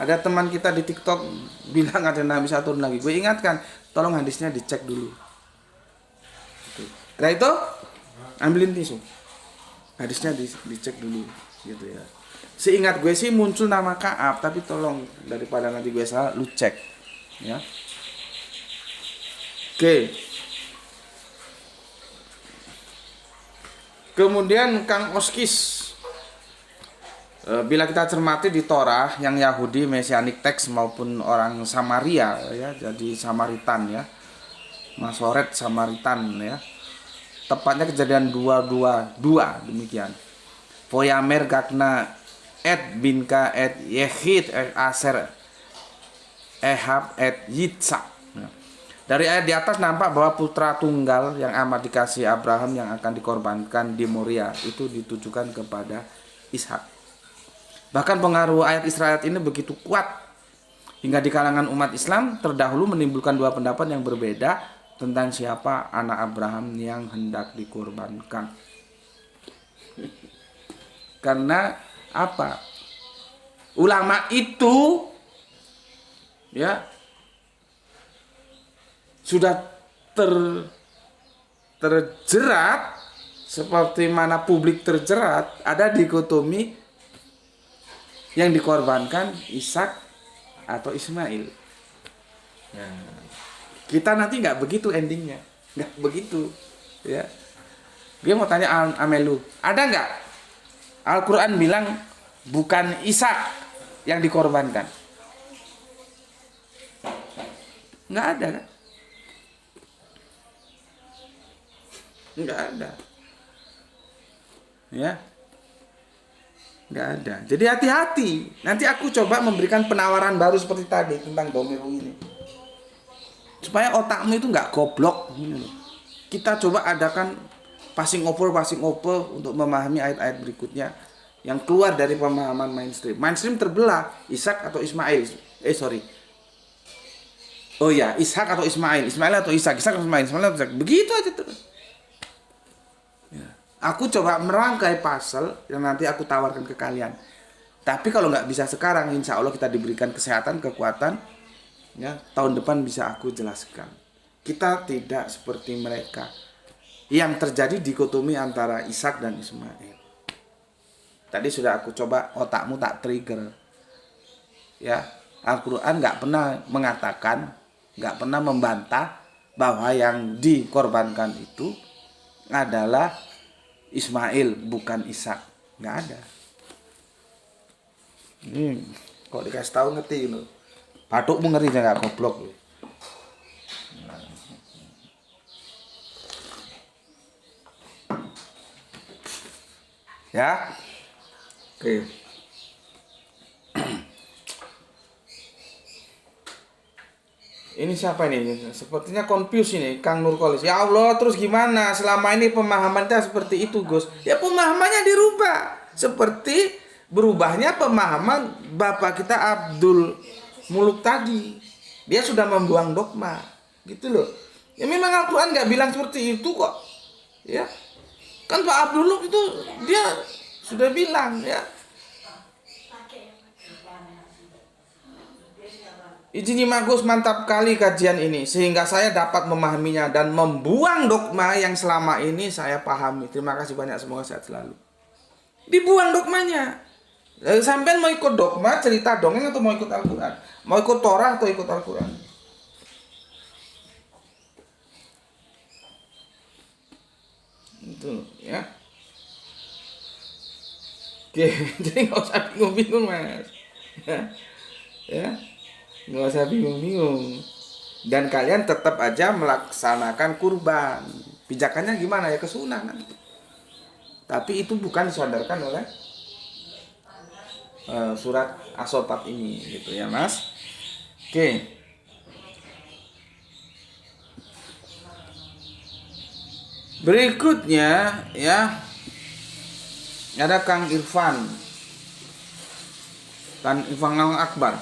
Ada teman kita di TikTok bilang ada Nabi satu lagi. Gue ingatkan, tolong hadisnya dicek dulu. Setelah itu ambilin tisu, hadisnya dicek dulu gitu ya. Seingat gue sih muncul nama Ka'ab, tapi tolong daripada nanti gue salah, lu cek ya. Oke. Kemudian Kang Oskis, bila kita cermati di Torah yang Yahudi Messianic Text maupun orang Samaria ya, jadi Samaritan ya, Masoret Samaritan ya. Tepatnya Kejadian 2:22 demikian. Voyamer gakna et binka et yehid et aser ehab et yitsa. Dari ayat di atas nampak bahwa putra tunggal yang amat dikasih Abraham yang akan dikorbankan di Moria itu ditujukan kepada Ishak. Bahkan pengaruh ayat Israel ini begitu kuat hingga di kalangan umat Islam terdahulu menimbulkan dua pendapat yang berbeda tentang siapa anak Abraham yang hendak dikorbankan. Karena apa? Ulama itu ya sudah terjerat seperti mana publik terjerat, ada dikotomi yang dikorbankan Ishak atau Ismail. Nah, kita nanti nggak begitu endingnya, nggak begitu, ya. Dia mau tanya Amelu, ada nggak Al-Quran bilang bukan Ishak yang dikorbankan? Nggak ada kan? Nggak ada, ya. Nggak ada. Jadi hati-hati. Nanti aku coba memberikan penawaran baru seperti tadi tentang domiru ini. Supaya otakmu itu nggak goblok. Kita coba adakan passing over untuk memahami ayat-ayat berikutnya yang keluar dari pemahaman mainstream. Mainstream terbelah, Ishak atau Ismail. Oh ya, Ishak atau Ismail atau Ishak atau Ismail atau Ishak. Begitu aja terus. Ya. Aku coba merangkai puzzle yang nanti aku tawarkan ke kalian. Tapi kalau nggak bisa sekarang, insya Allah kita diberikan kesehatan, kekuatan. Ya, tahun depan bisa aku jelaskan. Kita tidak seperti mereka yang terjadi dikotomi antara Ishak dan Ismail. Tadi sudah aku coba otakmu tak trigger. Ya, Al-Quran nggak pernah mengatakan, nggak pernah membantah bahwa yang dikorbankan itu adalah Ismail bukan Ishak. Nggak ada. Kok dikasih tahu ngerti loh. Batukmu ngeri jangan goblok. Ya. Oke. Ini siapa ini? Sepertinya confused ini, Kang Nurkolis. Ya Allah, terus gimana? Selama ini pemahamannya seperti itu, Gus. Ya pemahamannya dirubah. Seperti berubahnya pemahaman Bapak kita Abdul Muluk tadi. Dia sudah membuang dogma. Gitu loh. Ya memang Al-Quran gak bilang seperti itu kok. Ya. Kan Pak Abdullah itu dia sudah bilang ya. Izin Gus, mantap kali kajian ini sehingga saya dapat memahaminya dan membuang dogma yang selama ini saya pahami. Terima kasih banyak, semoga sehat selalu. Dibuang dogmanya. Sampai mau ikut dogma cerita dongeng atau mau ikut Al-Quran? Mau ikut Torah atau ikut Al-Quran? Itu ya. Oke, jadi nggak usah bingung-bingung Mas. Ya. Nggak usah bingung-bingung. Dan kalian tetap aja melaksanakan kurban. Pijakannya gimana ya, ke sunnah nanti. Tapi itu bukan disadarkan oleh surat As-Saffat ini gitu ya Mas. Oke. Berikutnya ya ada Kang Irfan Akbar.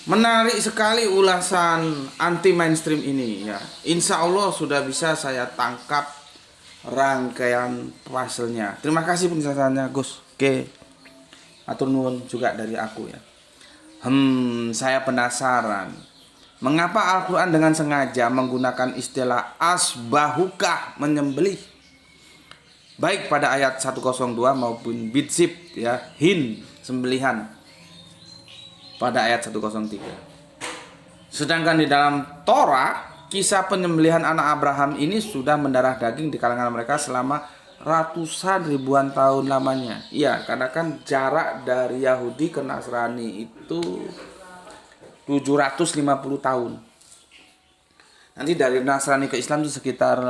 Menarik sekali ulasan anti mainstream ini ya. Insya Allah sudah bisa saya tangkap rangkaian puzzle-nya. Terima kasih penjelasannya Gus. Oke. Atur nuwun juga dari aku ya. Saya penasaran. Mengapa Al-Quran dengan sengaja menggunakan istilah asbahukah, menyembelih? Baik pada ayat 102 maupun bidzib ya, hin, sembelihan pada ayat 103. Sedangkan di dalam Torah, kisah penyembelihan anak Abraham ini sudah mendarah daging di kalangan mereka selama ratusan ribuan tahun lamanya. Iya, karena kan jarak dari Yahudi ke Nasrani itu 750 tahun. Nanti dari Nasrani ke Islam itu sekitar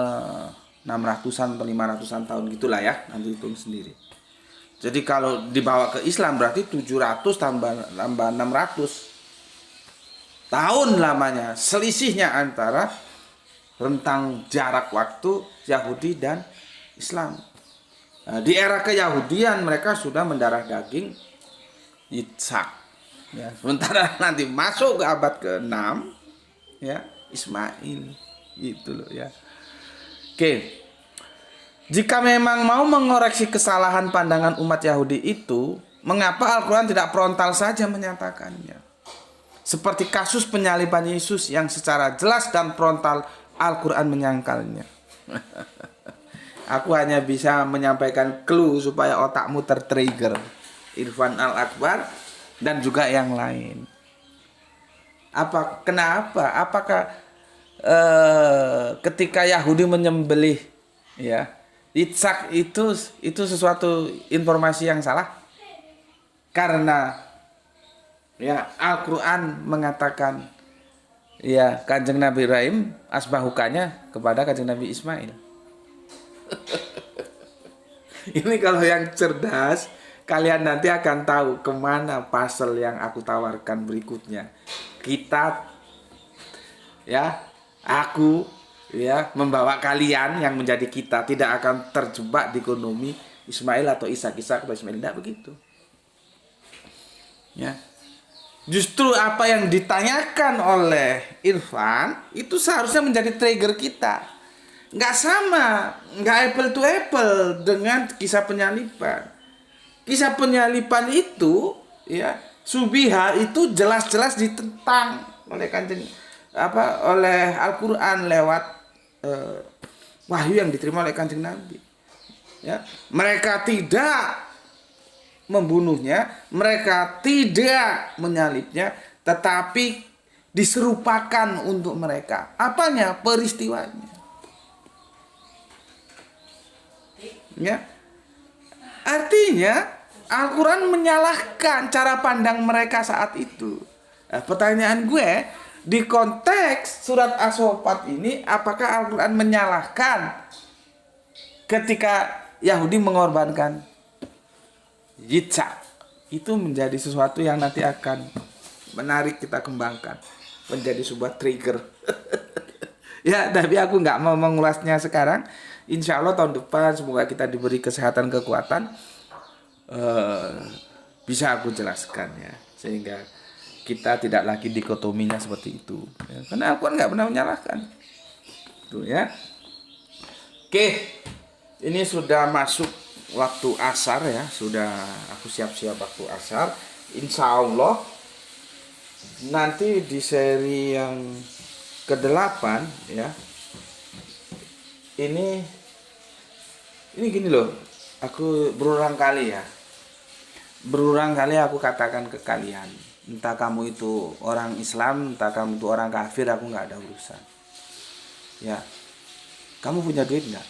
600-an atau 500-an tahun gitulah ya, nanti hitung sendiri. Jadi kalau dibawa ke Islam berarti 700 tambah 600 tahun lamanya. Selisihnya antara rentang jarak waktu Yahudi dan Islam. Nah, di era keyahudian mereka sudah mendarah daging Ishak. Ya, sementara nanti masuk ke abad ke-6 ya, Ismail gitu loh ya. Oke. Jika memang mau mengoreksi kesalahan pandangan umat Yahudi itu, mengapa Al-Quran tidak frontal saja menyatakannya? Seperti kasus penyaliban Yesus yang secara jelas dan frontal Al-Quran menyangkalnya. Aku hanya bisa menyampaikan clue supaya otakmu tertrigger. Irfan Al-Akbar dan juga yang lain. Kenapa? Apakah ketika Yahudi menyembelih ya Ishak itu sesuatu informasi yang salah? Karena ya Al-Quran mengatakan ya Kanjeng Nabi Ibrahim asbahukanya kepada Kanjeng Nabi Ismail. Ini kalau yang cerdas, kalian nanti akan tahu kemana puzzle yang aku tawarkan berikutnya. Aku membawa kalian yang menjadi kita tidak akan terjebak di ekonomi Ismail atau Ishak atau Ismail, tidak begitu. Ya. Justru apa yang ditanyakan oleh Irfan itu seharusnya menjadi trigger kita. Nggak sama, nggak apple to apple dengan kisah penyaliban. Kisah penyaliban itu ya, Subiha itu jelas-jelas ditentang oleh oleh Al-Quran lewat wahyu yang diterima oleh Kanjeng Nabi. Ya, mereka tidak membunuhnya, mereka tidak menyalibnya, tetapi diserupakan untuk mereka. Apanya? Peristiwanya. Ya. Artinya Al-Quran menyalahkan cara pandang mereka saat itu. Nah, pertanyaan gue, di konteks surat As-Saffat ini, apakah Al-Quran menyalahkan ketika Yahudi mengorbankan Yitzhak? Itu menjadi sesuatu yang nanti akan menarik kita kembangkan, menjadi sebuah trigger. Ya, tapi aku nggak mau mengulasnya sekarang. Insya Allah tahun depan semoga kita diberi kesehatan, kekuatan, bisa aku jelaskan ya, sehingga kita tidak lagi dikotominya seperti itu ya, karena Al-Quran nggak pernah menyalahkan itu ya. Oke, ini sudah masuk waktu asar ya, sudah aku siap-siap waktu asar. Insya Allah nanti di seri yang ke-8 ya, ini gini loh, aku berulang kali aku katakan ke kalian, entah kamu itu orang Islam, entah kamu itu orang kafir, aku nggak ada urusan ya. Kamu punya duit nggak?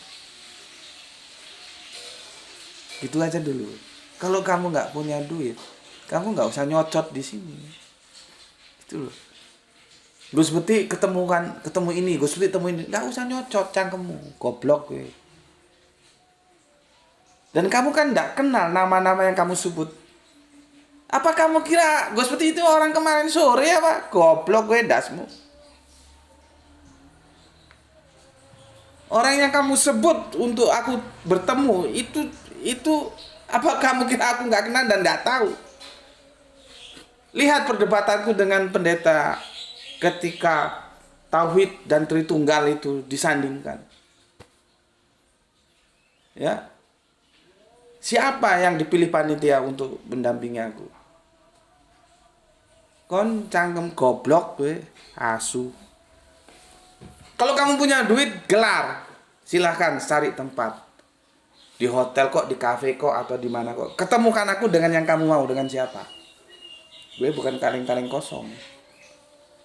Gitu aja dulu. Kalau kamu nggak punya duit, kamu nggak usah nyocot di sini. Gitu loh. Gus Beti ketemu ini, Gus Beti ketemu ini, nggak usah nyocot cangkemmu, goblok gue. Dan kamu kan nggak kenal nama-nama yang kamu sebut. Apa kamu kira Gus Beti itu orang kemarin sore apa? Goblok gue dasmu. Orang yang kamu sebut untuk aku bertemu itu apa kamu kira aku nggak kenal dan nggak tahu? Lihat perdebatanku dengan pendeta ketika Tauhid dan Tritunggal itu disandingkan. Ya. Siapa yang dipilih panitia untuk mendampingi aku? Kon cangkem goblok gue, asu. Kalau kamu punya duit, gelar. Silahkan cari tempat. Di hotel kok, di kafe kok, atau di mana kok. Ketemukan aku dengan yang kamu mau, dengan siapa. Gue bukan kaleng-kaleng kosong.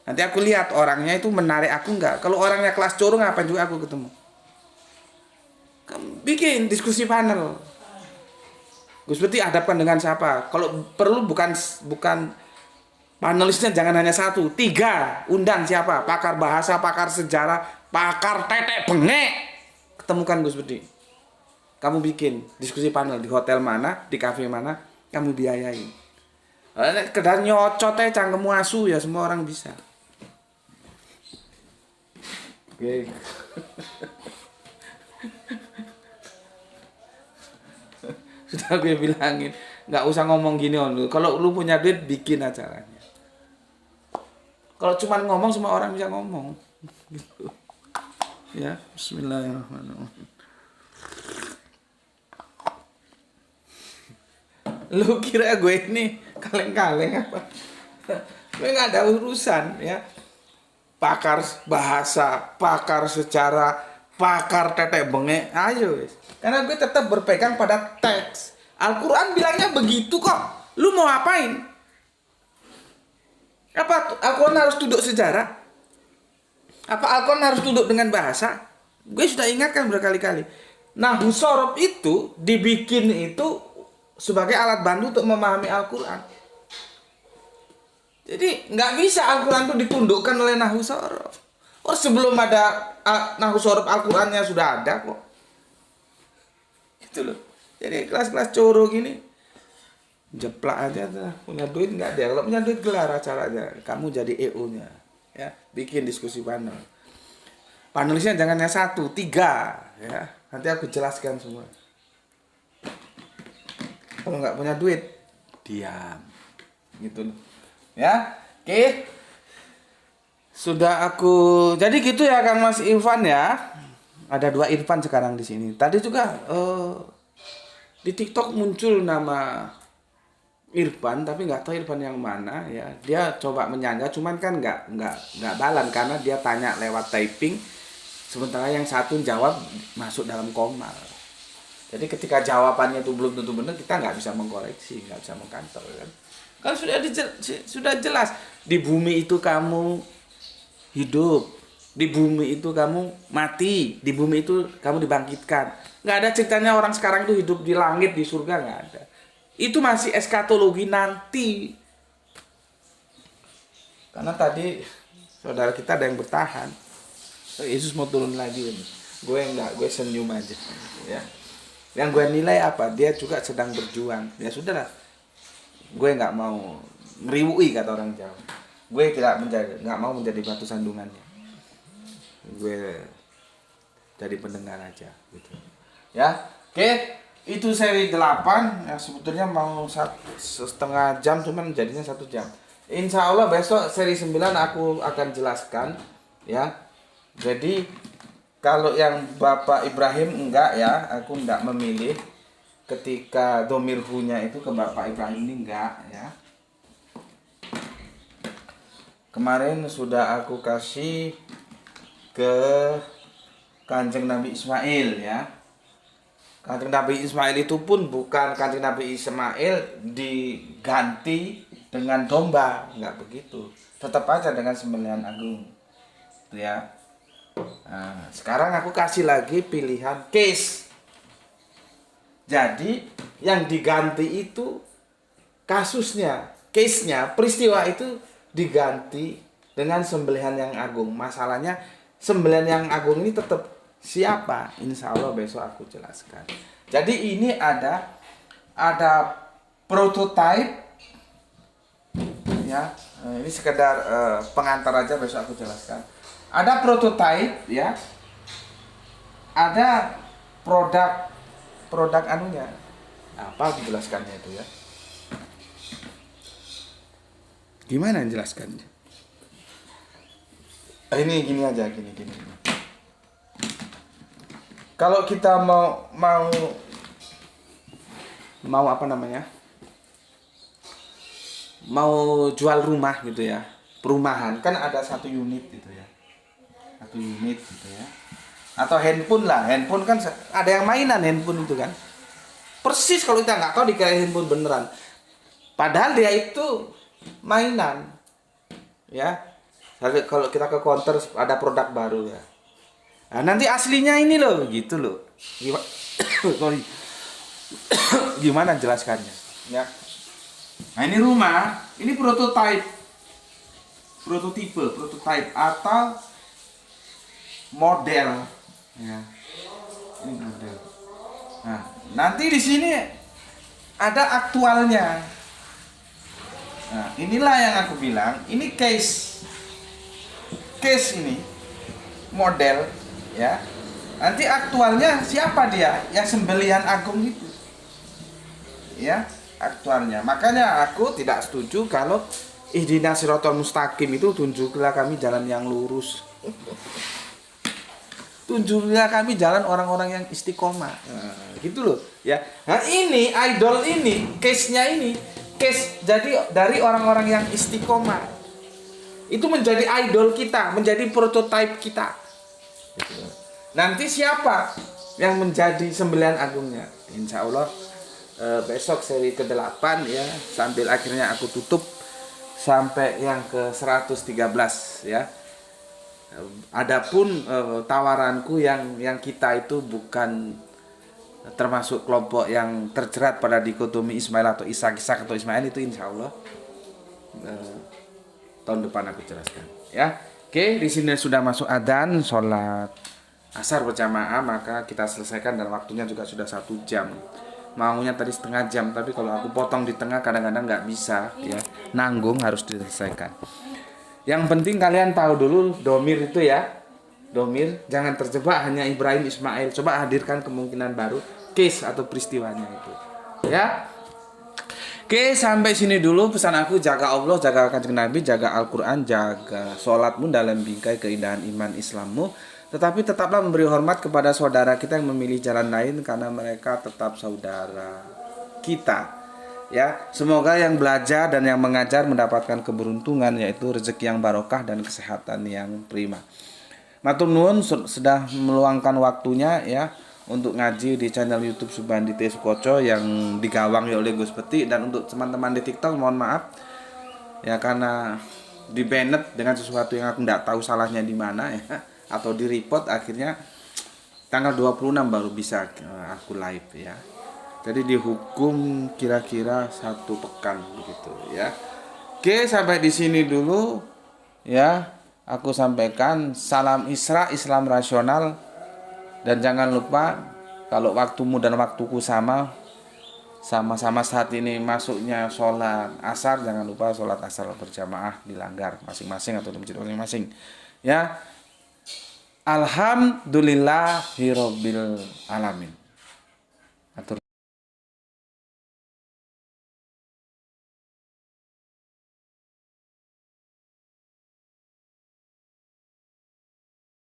Nanti aku lihat orangnya itu menarik aku enggak. Kalau orangnya kelas curung, ngapain juga aku ketemu. Kamu bikin diskusi panel. Gus Beti hadapkan dengan siapa. Kalau perlu bukan panelisnya jangan hanya 1, 3. Undang siapa? Pakar bahasa, pakar sejarah, pakar tetek bengek. Ketemukan Gus Beti. Kamu bikin diskusi panel di hotel mana, di kafe mana, kamu biayai. Kedar nyocot cangkemmu asu ya, semua orang bisa. Oke. Sudah gue bilangin, nggak usah ngomong gini on. Kalau lu punya duit, bikin acaranya. Kalau cuma ngomong, semua orang bisa ngomong. Gitu. Ya, Bismillahirrahmanirrahim. Lu kira gue ini kaleng-kaleng apa? Gue nggak ada urusan ya. Pakar bahasa, pakar sejarah, pakar tetek bengek, ayo wis. Karena gue tetap berpegang pada teks. Al-Quran bilangnya begitu kok. Lu mau apain? Apa Al-Quran harus duduk sejarah? Apa Al-Quran harus duduk dengan bahasa? Gue sudah ingatkan berkali-kali. Nahwu shorof itu dibikin itu sebagai alat bantu untuk memahami Al-Quran. Jadi nggak bisa Al-Quran itu ditundukkan oleh nahwu shorof. Oh, sebelum ada nahwu shorof Al-Qurannya sudah ada kok. Gitu loh. Jadi kelas-kelas coro gini jeplak aja tuh. Punya duit nggak ada. Kalau punya duit gelar acaranya. Kamu jadi EO-nya. Ya, bikin diskusi panel. Panelisnya jangan hanya 1, 3 ya. Nanti aku jelaskan semua. Kalau nggak punya duit, diam. Gitu loh. Ya, oke. Sudah aku. Jadi gitu ya Kang Mas Irfan ya. Ada 2 Irfan sekarang di sini. Tadi juga di TikTok muncul nama Irfan, tapi nggak tahu Irfan yang mana ya. Dia coba menyangga, cuman kan nggak balan karena dia tanya lewat typing. Sementara yang satu jawab masuk dalam komal. Jadi ketika jawabannya itu belum tentu benar, kita nggak bisa mengkoreksi, nggak bisa mengkantor kan. Kan sudah jelas di bumi itu kamu hidup, di bumi itu kamu mati, di bumi itu kamu dibangkitkan. Nggak ada ceritanya orang sekarang itu hidup di langit, di surga, nggak ada. Itu masih eskatologi nanti. Karena tadi saudara kita ada yang bertahan. Yesus mau turun lagi. Gue enggak, gue senyum aja. Ya. Yang gue nilai apa? Dia juga sedang berjuang. Ya sudahlah. Gue nggak mau ngeriwui kata orang Jawa. Gue nggak mau menjadi batu sandungannya. Gue jadi pendengar aja gitu. Ya. Oke. Itu seri 8 yang sebetulnya mau setengah jam, cuman jadinya 1 jam. Insya Allah besok seri 9 aku akan jelaskan ya. Jadi Kalau yang Bapak Ibrahim enggak ya, aku enggak memilih ketika domir hu-nya itu ke Bapak Ibrahim ini enggak ya. Kemarin sudah aku kasih ke Kanjeng Nabi Ismail ya. Kanjeng Nabi Ismail itu pun bukan Kanjeng Nabi Ismail diganti dengan domba, enggak begitu. Tetap aja dengan sembelihan agung. Itu ya. Nah, sekarang aku kasih lagi pilihan case. Jadi yang diganti itu kasusnya, case-nya, peristiwa itu diganti dengan sembelihan yang agung. Masalahnya sembelihan yang agung ini tetap siapa? Insya Allah besok aku jelaskan. Jadi ini ada prototype ya. Ini sekedar pengantar aja, besok aku jelaskan. Ada prototype ya. Ada produk anunya. Apa dijelaskannya itu ya? Gimana menjelaskannya? Ini gini aja, gini. Kalau kita mau apa namanya? Mau jual rumah gitu ya. Perumahan kan ada 1 unit gitu ya. 1 unit gitu ya. Atau handphone lah, handphone kan ada yang mainan handphone itu kan. Persis kalau kita nggak tahu dikira handphone beneran. Padahal dia itu mainan. Ya. Kalau kita ke counter ada produk baru ya. Nah, nanti aslinya ini loh, gitu loh. Gimana jelaskannya? Ya. Nah, ini rumah, ini prototype atau model ya. Ini model. Nah, nanti di sini ada aktualnya. Nah, inilah yang aku bilang, ini case ini model ya. Nanti aktualnya siapa dia? Yang sembelihan agung itu. Ya, aktualnya. Makanya aku tidak setuju kalau ihdinas siratal mustaqim itu tunjuklah kami jalan yang lurus. Tunjuklah kami jalan orang-orang yang istiqomah. Nah, gitu loh ya. Nah, ini idol ini, case-nya ini, case jadi dari orang-orang yang istiqomah. Itu menjadi idol kita, menjadi prototipe kita. Gitu. Nanti siapa yang menjadi sembelihan agungnya? Insya Allah besok seri ke-8 ya, sambil akhirnya aku tutup sampai yang ke-113 ya. Adapun tawaranku yang kita itu bukan termasuk kelompok yang terjerat pada dikotomi Ismail atau Ishak atau Ismail, itu insya Allah tahun depan aku jelaskan ya. Oke, di sini sudah masuk adzan sholat asar berjamaah, maka kita selesaikan dan waktunya juga sudah 1 jam. Maunya tadi setengah jam, tapi kalau aku potong di tengah kadang-kadang nggak bisa ya, nanggung, harus diselesaikan. Yang penting kalian tahu dulu domir itu ya. Domir, jangan terjebak hanya Ibrahim Ismail. Coba hadirkan kemungkinan baru, case atau peristiwanya itu. Ya. Oke, sampai sini dulu pesan aku. Jaga Allah, jaga Kanjeng Nabi, jaga Al-Quran, jaga sholatmu dalam bingkai keindahan iman Islammu. Tetapi tetaplah memberi hormat kepada saudara kita yang memilih jalan lain, karena mereka tetap saudara kita. Ya, semoga yang belajar dan yang mengajar mendapatkan keberuntungan, yaitu rezeki yang barokah dan kesehatan yang prima. Matur nuwun sudah meluangkan waktunya ya untuk ngaji di channel YouTube Subhandi T. Sukoco yang digawang oleh Gus Peti. Dan untuk teman-teman di TikTok mohon maaf ya, karena di banned dengan sesuatu yang aku tidak tahu salahnya di mana ya, atau di report, akhirnya tanggal 26 baru bisa aku live ya. Jadi dihukum kira-kira 1 pekan begitu ya. Oke, sampai di sini dulu ya. Aku sampaikan salam Isra, Islam rasional. Dan jangan lupa kalau waktumu dan waktuku sama-sama saat ini masuknya sholat asar, jangan lupa sholat asar berjamaah dilanggar masing-masing atau di masjid masing-masing ya. Alhamdulillahirabbil alamin.